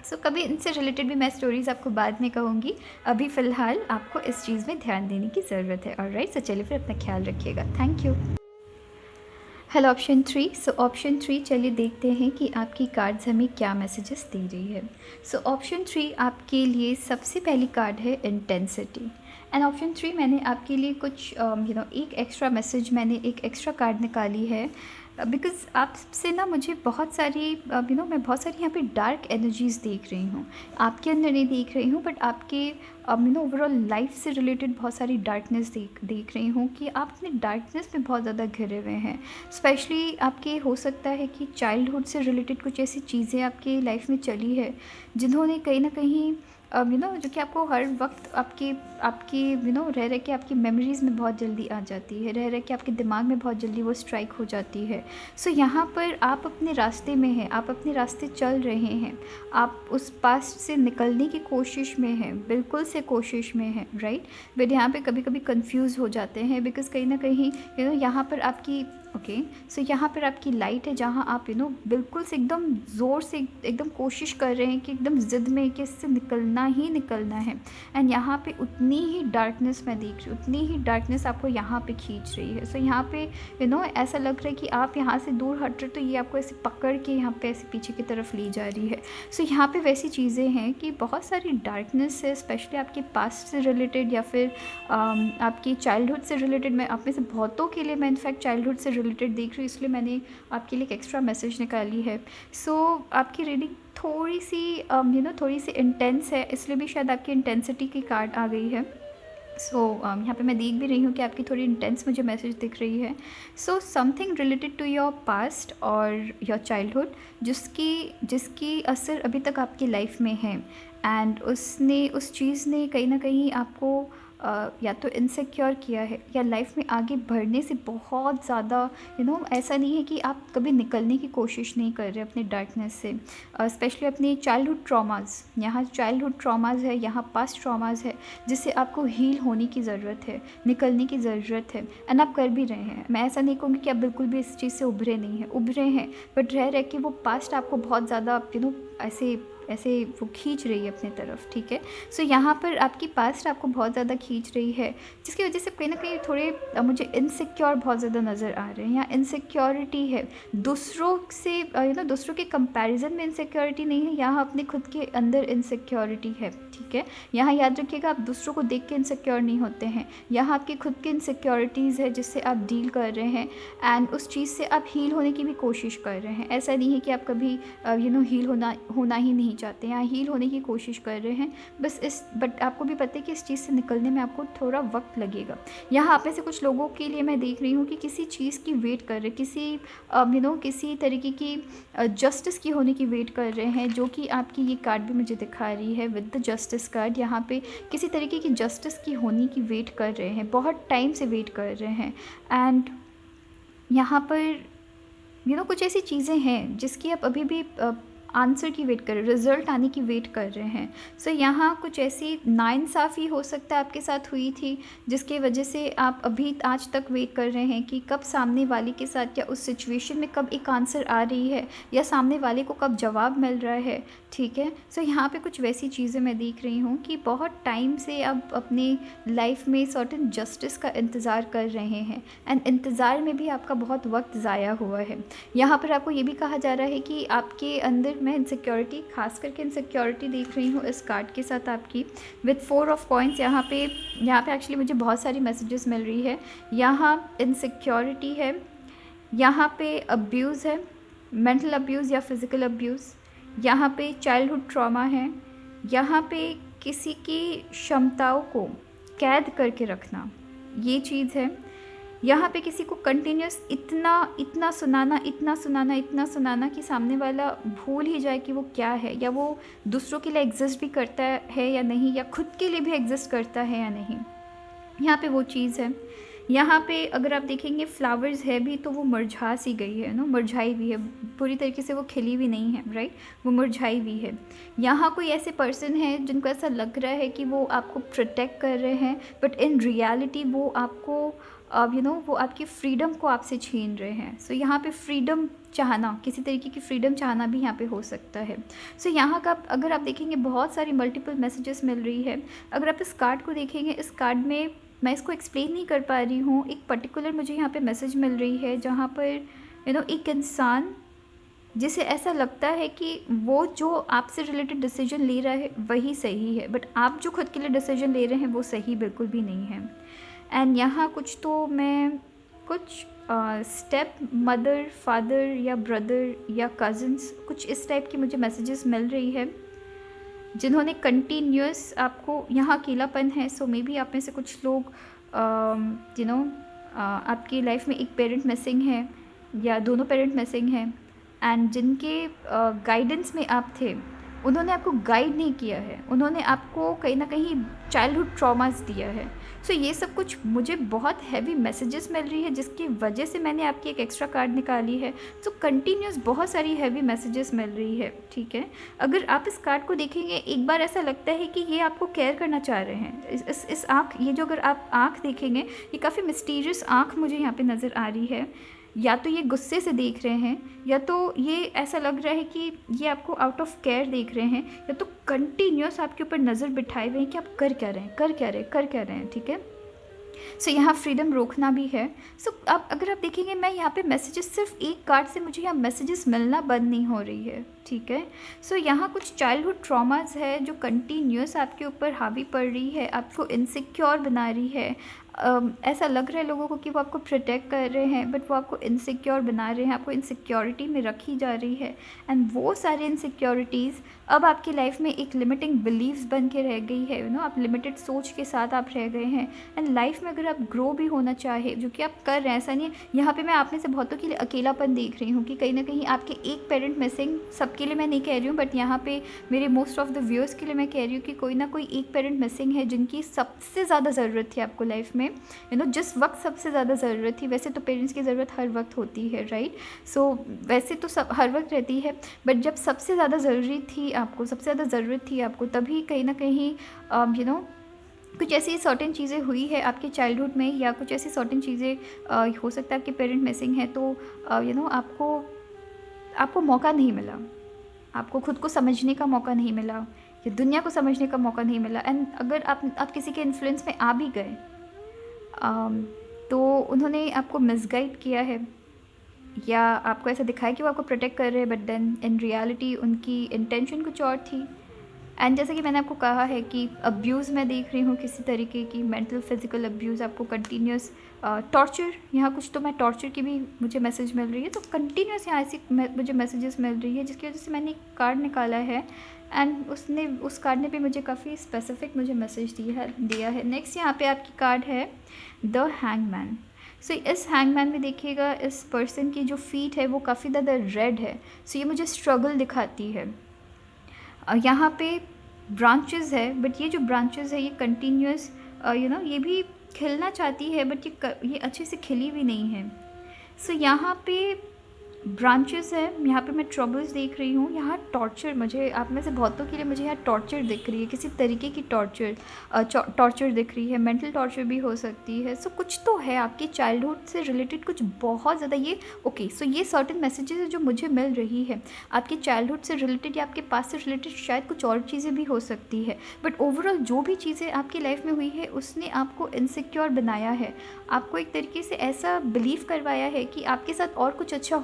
सो कभी इनसे रिलेटेड भी मैं स्टोरीज़ आपको बाद में कहूँगी। अभी फ़िलहाल आपको इस चीज़ में ध्यान देने की ज़रूरत है। ऑलराइट, सो चलिए फिर अपना ख्याल रखिएगा। Thank you. Hello option 3। So option 3, चलिए देखते हैं कि आपकी कार्ड्स हमें क्या मैसेजेस दे रही है। सो ऑप्शन 3 आपके लिए सबसे पहली कार्ड है इंटेंसिटी। एंड ऑप्शन 3 मैंने आपके लिए कुछ एक एक्स्ट्रा मैसेज, मैंने एक एक्स्ट्रा कार्ड निकाली है, बिकॉज़ आपसे ना मुझे बहुत सारी मैं बहुत सारी यहाँ पे डार्क एनर्जीज़ देख रही हूँ। आपके अंदर नहीं देख रही हूँ, बट आपके ओवरऑल लाइफ से रिलेटेड बहुत सारी डार्कनेस देख रही हूँ कि आप अपने डार्कनेस में बहुत ज़्यादा घिरे हुए हैं। स्पेशली आपके हो सकता है कि चाइल्डहुड से रिलेटेड कुछ ऐसी चीज़ें आपकी लाइफ में चली है जिन्होंने कहीं ना कहीं जो कि आपको हर वक्त आपकी रह रह के आपकी मेमोरीज़ में बहुत जल्दी आ जाती है, रह रह के आपके दिमाग में बहुत जल्दी वो स्ट्राइक हो जाती है। सो यहाँ पर आप अपने रास्ते में हैं, आप अपने रास्ते चल रहे हैं, आप उस पास्ट से निकलने की कोशिश में हैं, बिल्कुल से कोशिश में हैं, राइट। बट यहाँ पे कभी कभी कंफ्यूज हो जाते हैं, बिकॉज़ कहीं ना कहीं यहाँ पर आपकी सो यहाँ पर आपकी लाइट है, जहाँ आप बिल्कुल से एकदम ज़ोर से एकदम कोशिश कर रहे हैं कि एकदम ज़िद में कि इससे निकलना ही निकलना है। एंड यहाँ पे उतनी ही डार्कनेस मैं देख रही हूँ, उतनी ही डार्कनेस आपको यहाँ पे खींच रही है। सो यहाँ पे ऐसा लग रहा है कि आप यहाँ से दूर हट रहे, तो ये आपको ऐसे पकड़ के यहाँ पे ऐसे पीछे की तरफ ले जा रही है। सो यहाँ पे वैसी चीज़ें हैं कि बहुत सारी डार्कनेस है, स्पेशली आपके पास्ट से रिलेटेड या फिर आपकी चाइल्डहुड से रिलेटेड। मैं आप में से बहुतों के लिए मैं इनफैक्ट चाइल्डहुड से रिलेटेड देख रही हूँ, इसलिए मैंने आपके लिए एक एक्स्ट्रा मैसेज निकाली है। सो आपकी रीडिंग थोड़ी सी इंटेंस है, इसलिए भी शायद आपकी इंटेंसिटी की कार्ड आ गई है। सो यहाँ पे मैं देख भी रही हूँ कि आपकी थोड़ी इंटेंस मुझे मैसेज दिख रही है। So something related to your past और योर चाइल्डहुड, जिसकी असर अभी तक आपकी लाइफ में है, एंड उस चीज़ ने कहीं ना कहीं आपको या तो इनसिक्योर किया है, या लाइफ में आगे बढ़ने से बहुत ज़्यादा ऐसा नहीं है कि आप कभी निकलने की कोशिश नहीं कर रहे अपने डार्कनेस से। स्पेशली अपने चाइल्डहुड ट्रॉमास, यहाँ चाइल्डहुड ट्रॉमास है, यहाँ पास्ट ट्रॉमास है, जिससे आपको हील होने की ज़रूरत है, निकलने की ज़रूरत है, एंड आप कर भी रहे हैं। मैं ऐसा नहीं कहूँगी कि आप बिल्कुल भी इस चीज़ से उभरे नहीं हैं, उभरे हैं, बट रह के वो पास्ट आपको बहुत ज़्यादा ऐसे वो खींच रही है अपने तरफ, ठीक है। सो यहाँ पर आपकी पास्ट आपको बहुत ज़्यादा खींच रही है, जिसकी वजह से कहीं ना कहीं थोड़े मुझे इनसिक्योर बहुत ज़्यादा नज़र आ रहे हैं। यहाँ इनसिक्योरिटी है, दूसरों से दूसरों के कंपैरिजन में इनसिक्योरिटी नहीं है, यहाँ अपने खुद के अंदर इनसिक्योरिटी है, ठीक है। यहाँ याद रखिएगा, आप दूसरों को देख के इनसिक्योर नहीं होते हैं, यहाँ आपकी खुद की इनसिक्योरिटीज़ है जिससे आप डील कर रहे हैं, एंड उस चीज़ से आप हील होने की भी कोशिश कर रहे हैं। ऐसा नहीं है कि आप कभी हील होना ही नहीं नहीं चाहते हैं, हील होने की कोशिश कर रहे हैं, बट आपको भी पता है कि इस चीज़ से निकलने में आपको थोड़ा वक्त लगेगा। यहाँ आप में से कुछ लोगों के लिए मैं देख रही हूँ कि किसी चीज़ की वेट कर रहे, किसी तरीके की जस्टिस की होने की वेट कर रहे हैं, जो कि आपकी ये कार्ड भी मुझे दिखा रही है विद द जस्टिस कार्ड। यहाँ पे किसी तरीके की जस्टिस की होने की वेट कर रहे हैं, बहुत टाइम से वेट कर रहे हैं। एंड यहाँ पर कुछ ऐसी चीज़ें हैं जिसकी आप अभी भी आंसर की वेट कर रहे, रिज़ल्ट आने की वेट कर रहे हैं। सो यहाँ कुछ ऐसी नाइंसाफ़ी हो सकता है आपके साथ हुई थी, जिसके वजह से आप अभी आज तक वेट कर रहे हैं कि कब सामने वाले के साथ या उस सिचुएशन में कब एक आंसर आ रही है, या सामने वाले को कब जवाब मिल रहा है। ठीक है, सो यहाँ पे कुछ वैसी चीज़ें मैं देख रही हूँ कि बहुत टाइम से आप अपनी लाइफ में सर्टेन जस्टिस का इंतज़ार कर रहे हैं, एंड इंतज़ार में भी आपका बहुत वक्त ज़ाया हुआ है। यहाँ पर आपको ये भी कहा जा रहा है कि आपके अंदर मैं इनसिक्योरिटी, खास करके इनसिक्योरिटी देख रही हूँ इस कार्ड के साथ आपकी विद 4 ऑफ कॉइंस। यहाँ पे एक्चुअली मुझे बहुत सारी मैसेजेस मिल रही है। यहाँ इनसिक्योरिटी है, यहाँ पे अब्यूज़ है, मेंटल अब्यूज़ या फिज़िकल अब्यूज़, यहाँ पे चाइल्डहुड ट्रॉमा है, यहाँ पे किसी की क्षमताओं को कैद करके रखना, ये चीज़ है। यहाँ पे किसी को कंटिन्यूस इतना सुनाना कि सामने वाला भूल ही जाए कि वो क्या है, या वो दूसरों के लिए एग्जिस्ट भी करता है या नहीं, या खुद के लिए भी एग्जिस्ट करता है या नहीं। यहाँ पे वो चीज़ है। यहाँ पे अगर आप देखेंगे फ्लावर्स है भी तो वो मुरझा सी गई है ना, मुरझाई हुई है, पूरी तरीके से वो खिली भी नहीं है, राइट, वो मुरझाई हुई है। यहाँ कोई ऐसे पर्सन है जिनको ऐसा लग रहा है कि वो आपको प्रोटेक्ट कर रहे हैं, बट इन रियलिटी वो आपको वो आपकी फ्रीडम को आपसे छीन रहे हैं। सो यहाँ पे फ्रीडम चाहना, किसी तरीके की फ्रीडम चाहना भी यहाँ पे हो सकता है। सो यहाँ का अगर आप देखेंगे बहुत सारी मल्टीपल मैसेजेस मिल रही है। अगर आप इस कार्ड को देखेंगे, इस कार्ड में मैं इसको एक्सप्लेन नहीं कर पा रही हूँ, एक पर्टिकुलर मुझे यहाँ पे मैसेज मिल रही है जहाँ पर एक इंसान जिसे ऐसा लगता है कि वो जो आपसे रिलेटेड डिसीजन ले रहा है वही सही है, बट आप जो खुद के लिए डिसीजन ले रहे हैं वो सही बिल्कुल भी नहीं है। एंड यहाँ कुछ स्टेप मदर, फादर या ब्रदर या कज़न्स, कुछ इस टाइप की मुझे मैसेजेस मिल रही है, जिन्होंने कंटिन्यूस आपको, यहाँ अकेलापन है। सो मे बी आप में से कुछ लोग आपकी लाइफ में एक पेरेंट मिसिंग है या दोनों पेरेंट मिसिंग हैं, एंड जिनके गाइडेंस में आप थे उन्होंने आपको गाइड नहीं किया है, उन्होंने आपको कहीं ना कहीं चाइल्डहुड ट्रॉमास दिया है। सो ये सब कुछ मुझे बहुत हैवी मैसेजेस मिल रही है, जिसकी वजह से मैंने आपकी एक एक्स्ट्रा कार्ड निकाली है। सो कंटिन्यूस बहुत सारी हैवी मैसेजेस मिल रही है। ठीक है, अगर आप इस कार्ड को देखेंगे एक बार ऐसा लगता है कि ये आपको केयर करना चाह रहे हैं। इस आँख, ये जो अगर आप आँख देखेंगे, ये काफ़ी मिस्टीरियस आँख मुझे यहाँ पे नज़र आ रही है। या तो ये गुस्से से देख रहे हैं, या तो ये ऐसा लग रहा है कि ये आपको आउट ऑफ केयर देख रहे हैं, या तो कंटिन्यूस आपके ऊपर नज़र बिठाए हुए हैं कि आप कर क्या रहे हैं। ठीक है, सो यहाँ फ्रीडम रोकना भी है। सो अब अगर आप देखेंगे, मैं यहाँ पे मैसेजेस, सिर्फ एक कार्ड से मुझे यहाँ मैसेजेस मिलना बंद नहीं हो रही है। ठीक है, सो यहाँ कुछ चाइल्डहुड ट्रॉमास है जो कंटिन्यूस आपके ऊपर हावी पड़ रही है, आपको इनसिक्योर बना रही है। ऐसा लग रहा है लोगों को कि वो आपको प्रोटेक्ट कर रहे हैं, बट वो आपको इनसिक्योर बना रहे हैं, आपको इनसिक्योरिटी में रखी जा रही है। एंड वो सारे इनसिक्योरिटीज़ अब आपकी लाइफ में एक लिमिटिंग बिलीव्स बन के रह गई है। आप लिमिटेड सोच के साथ आप रह गए हैं। एंड लाइफ में अगर आप ग्रो भी होना चाहे, जो कि आप कर रहे हैं, ऐसा नहीं है। यहाँ पे मैं आप में से बहुतों के लिए अकेलापन देख रही हूँ कि कहीं ना कहीं आपके एक पेरेंट मिसिंग, सबके लिए मैं नहीं कह रही हूँ, बट यहाँ पे मेरे मोस्ट ऑफ द व्यूअर्स के लिए मैं कह रही हूँ कि कोई ना कोई एक पेरेंट मिसिंग है, जिनकी सबसे ज़्यादा ज़रूरत थी आपको लाइफ में। जिस वक्त सबसे ज़्यादा ज़रूरत थी, वैसे तो पेरेंट्स की ज़रूरत हर वक्त होती है, राइट। सो वैसे तो सब हर वक्त रहती है, बट जब सबसे ज़्यादा ज़रूरी थी आपको, सबसे ज़्यादा ज़रूरत थी आपको, तभी कहीं ना कहीं कुछ ऐसी सर्टेन चीज़ें हुई है आपके चाइल्डहुड में, या कुछ ऐसी सर्टेन चीज़ें हो सकता है आपके पेरेंट मिसिंग है, तो आपको मौका नहीं मिला, आपको खुद को समझने का मौका नहीं मिला, या दुनिया को समझने का मौका नहीं मिला। एंड अगर आप किसी के इन्फ्लुएंस में आ भी गए, तो उन्होंने आपको मिसगाइड किया है, या आपको ऐसा दिखाया कि वो आपको प्रोटेक्ट कर रहे हैं, बट देन इन रियलिटी उनकी इंटेंशन कुछ और थी। एंड जैसे कि मैंने आपको कहा है कि अब्यूज़ मैं देख रही हूँ किसी तरीके की, मेंटल फिजिकल अब्यूज़, आपको कंटिन्यूस टॉर्चर, यहाँ कुछ तो मैं टॉर्चर की भी मुझे मैसेज मिल रही है, तो कंटिन्यूस यहाँ ऐसी मुझे मैसेजेस मिल रही है, जिसकी वजह से मैंने एक कार्ड निकाला है एंड उस कार्ड ने भी मुझे काफ़ी स्पेसिफिक मुझे मैसेज दिया है। नेक्स्ट यहाँ पे आपकी कार्ड है द हैंगमैन। सो इस हैंगमैन में देखिएगा, इस पर्सन की जो फीट है वो काफ़ी ज़्यादा रेड है। सो ये मुझे स्ट्रगल दिखाती है। यहाँ पे ब्रांचेस है, बट ये जो ब्रांचेस है ये कंटिन्यूस ये भी खिलना चाहती है, बट ये अच्छे से खिली भी नहीं है। सो यहाँ पे ब्रांचेस है, यहाँ पे मैं ट्रबल्स देख रही हूँ। यहाँ टॉर्चर, मुझे आप में से बहुतों के लिए मुझे यहाँ टॉर्चर दिख रही है, किसी तरीके की टॉर्चर दिख रही है, मेंटल टॉर्चर भी हो सकती है। सो कुछ तो है आपकी चाइल्डहुड से रिलेटेड, कुछ बहुत ज़्यादा ये सो ये सर्टेन मैसेजेस है जो मुझे मिल रही है आपकी चाइल्डहुड से रिलेटेड या आपके पास से रिलेटेड, शायद कुछ और चीज़ें भी हो सकती है, बट ओवरऑल जो भी चीज़ें आपकी लाइफ में हुई है उसने आपको इनसिक्योर बनाया है, आपको एक तरीके से ऐसा बिलीव करवाया है कि आपके साथ और कुछ अच्छा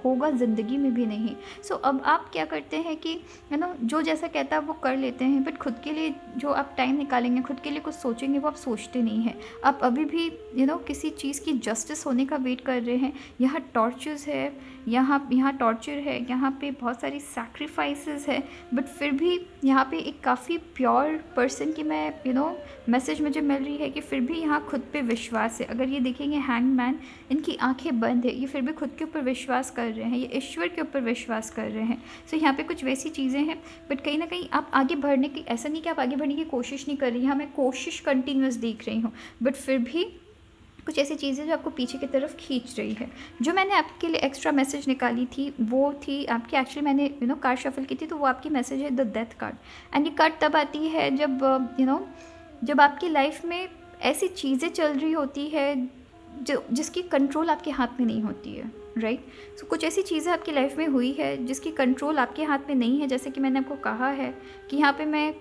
होगा ज़िंदगी में भी नहीं। सो अब आप क्या करते हैं कि जो जैसा कहता है वो कर लेते हैं, बट खुद के लिए जो आप टाइम निकालेंगे, खुद के लिए कुछ सोचेंगे, वो आप सोचते नहीं हैं। आप अभी भी किसी चीज़ की जस्टिस होने का वेट कर रहे हैं। यहाँ टॉर्चर्स है, यहाँ टॉर्चर है, यहाँ पे बहुत सारी सैक्रिफाइसेस है, बट फिर भी यहाँ पे एक काफ़ी प्योर पर्सन की मैं मैसेज मुझे मिल रही है कि फिर भी यहाँ खुद पे विश्वास है। अगर ये देखेंगे हैंगमैन, इनकी आंखें बंद है, ये फिर भी खुद के ऊपर विश्वास कर रहे हैं, ये ईश्वर के ऊपर विश्वास कर रहे हैं। सो यहाँ पे कुछ वैसी चीज़ें हैं, बट कहीं ना कहीं आप आगे बढ़ने की, ऐसा नहीं कि आप आगे बढ़ने की कोशिश नहीं कर रही, यहाँ मैं कोशिश कंटिन्यूस देख रही हूँ, बट फिर भी कुछ ऐसी चीज़ें जो आपको पीछे की तरफ खींच रही है। जो मैंने आपके लिए एक्स्ट्रा मैसेज निकाली थी वो थी आपकी, एक्चुअली मैंने कार्ड शफल की थी, तो वो आपकी मैसेज है द डेथ कार्ड। एंड ये कार्ड तब आती है जब जब आपकी लाइफ में ऐसी चीज़ें चल रही होती है जिसकी कंट्रोल आपके हाथ में नहीं होती है, राइट। सो कुछ ऐसी चीज़ें आपकी लाइफ में हुई है जिसकी कंट्रोल आपके हाथ में नहीं है। जैसे कि मैंने आपको कहा है कि यहाँ पे मैं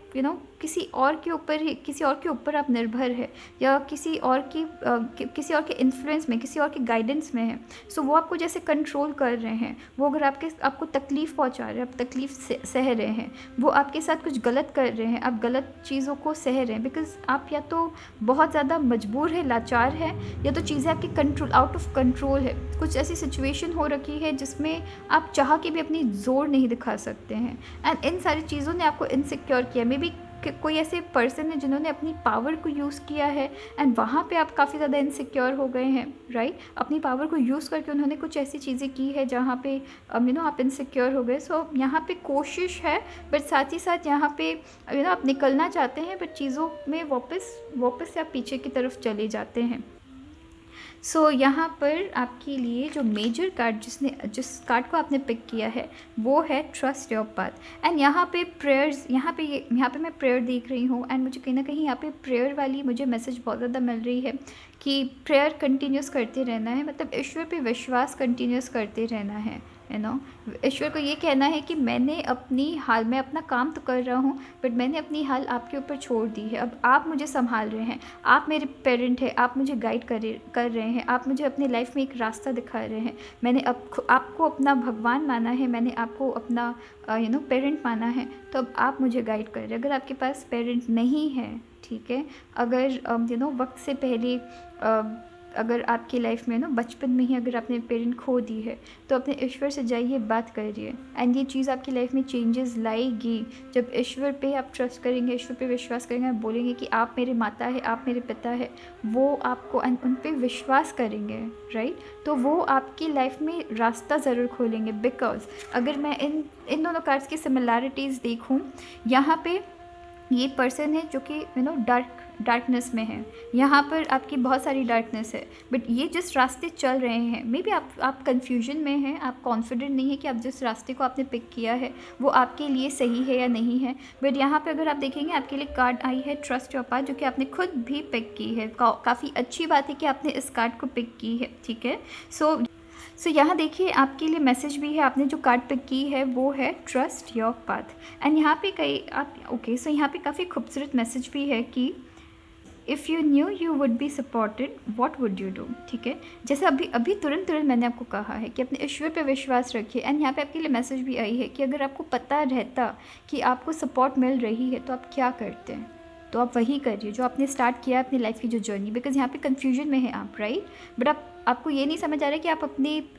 किसी और के ऊपर आप निर्भर है, या किसी और के इन्फ्लुएंस में, किसी और के गाइडेंस में है। सो वो आपको जैसे कंट्रोल कर रहे हैं, वो अगर आपको तकलीफ़ पहुँचा रहे हैं, आप तकलीफ़ सह रहे हैं, वो आपके साथ कुछ गलत कर रहे हैं, आप गलत चीज़ों को सह रहे हैं, बिकॉज आप या तो बहुत ज़्यादा मजबूर है, लाचार है, या तो चीज़ें आपकी कंट्रोल आउट ऑफ कंट्रोल है। कुछ ऐसी सिचुएशन हो रखी है जिसमें आप चाह के भी अपनी ज़ोर नहीं दिखा सकते हैं, एंड इन सारी चीज़ों ने आपको इनसिक्योर किया। मे बी कोई ऐसे पर्सन है जिन्होंने अपनी पावर को यूज़ किया है, एंड वहाँ पे आप काफ़ी ज़्यादा इनसिक्योर हो गए हैं, राइट। अपनी पावर को यूज़ करके उन्होंने कुछ ऐसी चीज़ें की है जहाँ पे आप इनसिक्योर हो गए। सो यहाँ पे कोशिश है, बट साथ ही साथ यहाँ पे आप निकलना चाहते हैं, बट चीज़ों में वापस से आप पीछे की तरफ चले जाते हैं। सो यहाँ पर आपके लिए जो मेजर कार्ड जिस कार्ड को आपने पिक किया है वो है ट्रस्ट योर पाथ। एंड यहाँ पे प्रेयर्स, यहाँ पे मैं प्रेयर देख रही हूँ, एंड मुझे कहीं ना कहीं यहाँ पे प्रेयर वाली मुझे मैसेज बहुत ज़्यादा मिल रही है कि प्रेयर कंटिन्यूस करते रहना है, मतलब ईश्वर पे विश्वास कंटिन्यूस करते रहना है। ईश्वर को ये कहना है कि मैं अपना काम तो कर रहा हूँ, बट मैंने अपनी हाल आपके ऊपर छोड़ दी है। अब आप मुझे संभाल रहे हैं, आप मेरे पेरेंट हैं, आप मुझे गाइड कर रहे हैं, आप मुझे अपने लाइफ में एक रास्ता दिखा रहे हैं। मैंने आपको अपना भगवान माना है, मैंने आपको अपना पेरेंट माना है, तो अब आप मुझे गाइड कर रहे हैं। अगर आपके पास पेरेंट नहीं है, ठीक है, अगर वक्त से पहले अगर आपकी लाइफ में बचपन में ही अगर आपने पेरेंट खो दी है, तो अपने ईश्वर से जाइए, बात करिए, एंड ये चीज़ आपकी लाइफ में चेंजेस लाएगी। जब ईश्वर पे आप ट्रस्ट करेंगे, ईश्वर पे विश्वास करेंगे, आप बोलेंगे कि आप मेरे माता है, आप मेरे पिता है, वो आपको उन पे विश्वास करेंगे, राइट, तो वो आपकी लाइफ में रास्ता ज़रूर खोलेंगे। बिकॉज अगर मैं इन दोनों कार्ड्स की सिमिलैरिटीज़ देखूँ, यहाँ पे ये पर्सन है जो कि डार्कनेस में है, यहाँ पर आपकी बहुत सारी डार्कनेस है, बट ये जिस रास्ते चल रहे हैं, मे बी आप कन्फ्यूजन में हैं, आप कॉन्फिडेंट नहीं है कि आप जिस रास्ते को आपने पिक किया है वो आपके लिए सही है या नहीं है। बट यहाँ पे अगर आप देखेंगे, आपके लिए कार्ड आई है ट्रस्ट योर पाथ, जो कि आपने खुद भी पिक की है। काफ़ी अच्छी बात है कि आपने इस कार्ड को पिक की है, ठीक है। सो यहाँ देखिए, आपके लिए मैसेज भी है, आपने जो कार्ड पिक की है वो है ट्रस्ट योर पाथ। एंड यहाँ पे सो यहाँ पे काफ़ी खूबसूरत मैसेज भी है कि if you new you would be supported what would you do. ठीक है, जैसे अभी अभी तुरंत मैंने आपको कहा है कि अपने ईश्वर पे विश्वास रखिए। एंड यहाँ पे आपके लिए मैसेज भी आई है कि अगर आपको पता रहता कि आपको सपोर्ट मिल रही है तो आप क्या करते हैं, तो आप वही करिए जो आपने स्टार्ट किया अपनी लाइफ की जो जर्नी। बिकॉज यहाँ पे कन्फ्यूजन में है आप, राइट। बट आपको ये नहीं समझ आ रहा है कि आप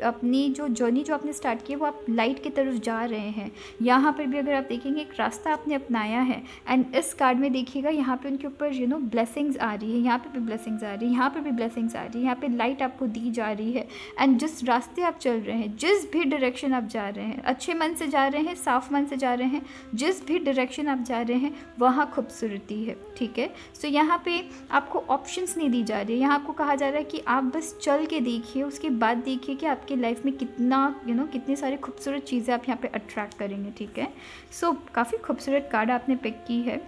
अपनी जो जर्नी जो आपने स्टार्ट की है वो आप लाइट की तरफ जा रहे हैं। यहाँ पर भी अगर आप देखेंगे एक रास्ता आपने अपनाया है। एंड इस कार्ड में देखिएगा यहाँ पे उनके ऊपर ब्लेसिंग्स आ रही है, यहाँ पे भी ब्लेसिंग्स आ रही है, यहाँ पर भी ब्लेसिंग्स आ रही है, यहाँ पे लाइट आपको दी जा रही है। एंड जिस रास्ते आप चल रहे हैं, जिस भी डायरेक्शन आप जा रहे हैं, अच्छे मन से जा रहे हैं, साफ मन से जा रहे हैं, जिस भी डायरेक्शन आप जा रहे हैं वहाँ खूबसूरती है। ठीक है, सो यहाँ पे आपको ऑप्शंस नहीं दी जा रही है। यहाँ आपको कहा जा रहा है कि आप बस चल के देखिए, उसके बाद देखिए कि आपकी लाइफ में कितना कितनी सारी खूबसूरत चीज़ें आप यहाँ पे अट्रैक्ट करेंगे। ठीक है, सो काफ़ी खूबसूरत कार्ड आपने पिक की है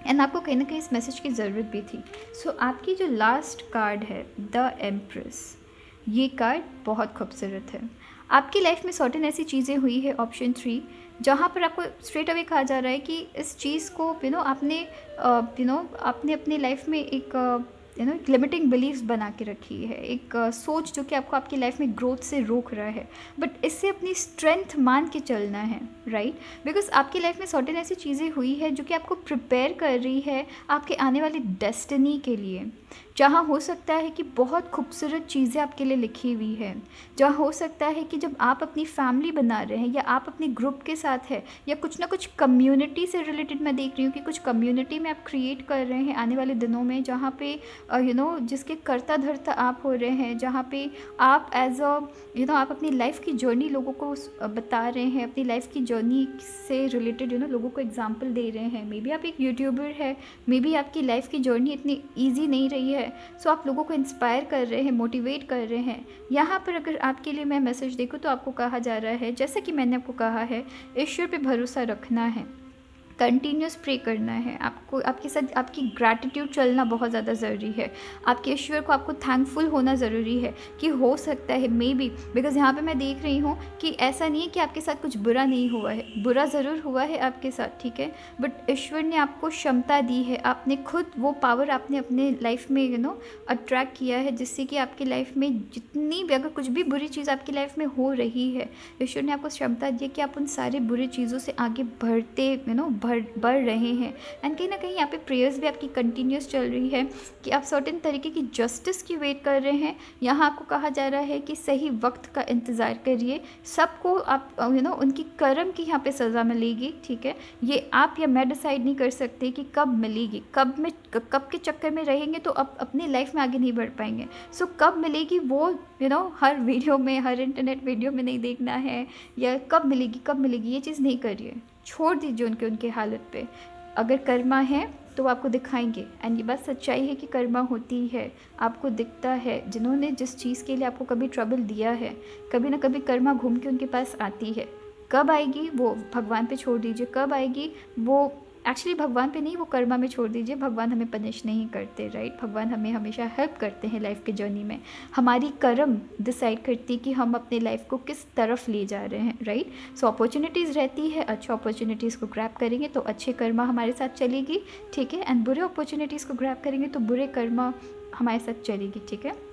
एंड आपको कहीं ना कहीं इस मैसेज की ज़रूरत भी थी। सो आपकी जो लास्ट कार्ड है द एम्प्रेस, ये कार्ड बहुत खूबसूरत है। आपकी लाइफ में सर्टेन ऐसी चीज़ें हुई है, ऑप्शन 3, जहाँ पर आपको स्ट्रेट अवे कहा जा रहा है कि इस चीज़ को आपने आपने अपनी लाइफ में एक एक लिमिटिंग बिलीव्स बना के रखी है, एक सोच जो कि आपको आपकी लाइफ में ग्रोथ से रोक रहा है। बट इससे अपनी स्ट्रेंथ मान के चलना है, राइट। बिकॉज आपकी लाइफ में सर्टेन ऐसी चीज़ें हुई है जो कि आपको प्रिपेयर कर रही है आपके आने वाली डेस्टिनी के लिए, जहाँ हो सकता है कि बहुत खूबसूरत चीज़ें आपके लिए लिखी हुई है, जहाँ हो सकता है कि जब आप अपनी फैमिली बना रहे हैं या आप अपने ग्रुप के साथ है या कुछ ना कुछ कम्युनिटी से रिलेटेड मैं देख रही हूँ कि कुछ कम्युनिटी में आप क्रिएट कर रहे हैं आने वाले दिनों में, जहाँ पे जिसके कर्ता धर्ता आप हो रहे हैं, जहाँ पे आप एज अ आप अपनी लाइफ की जर्नी लोगों को बता रहे हैं, अपनी लाइफ की जर्नी से रिलेटेड लोगों को एग्जाम्पल दे रहे हैं। मे बी आप एक यूट्यूबर है, मे बी आपकी लाइफ की जर्नी इतनी ईजी नहीं रही है, सो आप लोगों को इंस्पायर कर रहे हैं, मोटिवेट कर रहे हैं। यहाँ पर अगर आपके लिए मैं मैसेज देखूँ तो आपको कहा जा रहा है, जैसे कि मैंने आपको कहा है, ईश्वर पे भरोसा रखना है, कंटिन्यूस प्रे करना है, आपको आपके साथ आपकी ग्रैटिट्यूड चलना बहुत ज़्यादा ज़रूरी है, आपके ईश्वर को आपको थैंकफुल होना ज़रूरी है कि हो सकता है मे बी, बिकॉज यहाँ पे मैं देख रही हूँ कि ऐसा नहीं है कि आपके साथ कुछ बुरा नहीं हुआ है, बुरा ज़रूर हुआ है आपके साथ, ठीक है, बट ईश्वर ने आपको क्षमता दी है, आपने खुद वो पावर आपने अपने लाइफ में अट्रैक्ट किया है, जिससे कि आपकी लाइफ में जितनी भी अगर कुछ भी बुरी चीज़ आपकी लाइफ में हो रही है, ईश्वर ने आपको क्षमता दी है कि आप उन सारे बुरी चीज़ों से आगे बढ़ते बढ़ रहे हैं। एंड कहीं ना कहीं यहाँ पे प्रेयर्स भी आपकी कंटिन्यूस चल रही है कि आप सर्टेन तरीके की जस्टिस की वेट कर रहे हैं। यहाँ आपको कहा जा रहा है कि सही वक्त का इंतज़ार करिए, सबको आप उनकी कर्म की यहाँ पे सज़ा मिलेगी, ठीक है। ये आप या मैं डिसाइड नहीं कर सकते कि कब मिलेगी, कब के चक्कर में रहेंगे तो अब अपनी लाइफ में आगे नहीं बढ़ पाएंगे। सो कब मिलेगी वो हर वीडियो में, हर इंटरनेट वीडियो में नहीं देखना है, या कब मिलेगी ये चीज़ नहीं करिए, छोड़ दीजिए उनके हालत पे। अगर कर्मा है तो वो आपको दिखाएंगे, एंड ये बात सच्चाई है कि कर्मा होती है, आपको दिखता है। जिन्होंने जिस चीज़ के लिए आपको कभी ट्रबल दिया है, कभी ना कभी कर्मा घूम के उनके पास आती है। कब आएगी वो भगवान पे छोड़ दीजिए, कब आएगी वो एक्चुअली भगवान पे नहीं, वो कर्मा में छोड़ दीजिए। भगवान हमें पनिश नहीं करते, राइट। भगवान हमें हमेशा हेल्प करते हैं लाइफ के जर्नी में। हमारी कर्म डिसाइड करती कि हम अपने लाइफ को किस तरफ ले जा रहे हैं, राइट। सो अपॉर्चुनिटीज़ रहती है, अच्छे अपॉर्चुनिटीज़ को ग्रैब करेंगे तो अच्छे कर्मा हमारे साथ चलेगी, ठीक है, एंड बुरे अपॉर्चुनिटीज़ को ग्रैब करेंगे तो बुरे कर्मा हमारे साथ चलेगी, ठीक है।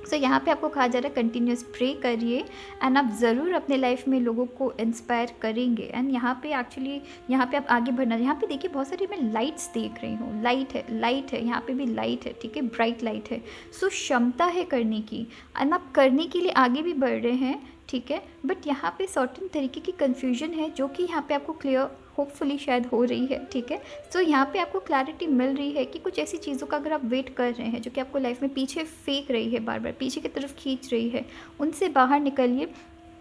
सो यहाँ पे आपको कहा जा रहा है कंटिन्यूस प्रे करिए, एंड आप ज़रूर अपने लाइफ में लोगों को इंस्पायर करेंगे। एंड यहाँ पे एक्चुअली यहाँ पे आप आगे बढ़ना, यहाँ पे देखिए बहुत सारी मैं लाइट्स देख रही हूँ, लाइट है, यहाँ पे भी लाइट है, ठीक है, ब्राइट लाइट है। सो क्षमता है करने की, एंड आप करने के लिए आगे भी बढ़ रहे हैं, ठीक है। बट यहाँ पे सर्टेन तरीके की कन्फ्यूजन है जो कि यहाँ पे आपको क्लियर होपफुली शायद हो रही है, ठीक है। सो यहाँ पे आपको क्लैरिटी मिल रही है कि कुछ ऐसी चीज़ों का अगर आप वेट कर रहे हैं जो कि आपको लाइफ में पीछे फेंक रही है, बार बार पीछे की तरफ खींच रही है, उनसे बाहर निकलिए।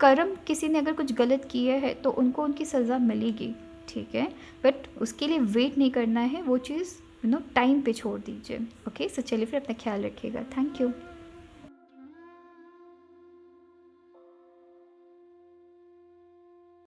कर्म किसी ने अगर कुछ गलत किया है तो उनको उनकी सज़ा मिलेगी, ठीक है, बट उसके लिए वेट नहीं करना है, वो चीज़ टाइम पे छोड़ दीजिए। ओके, सो चलिए फिर अपना ख्याल रखिएगा। Thank you.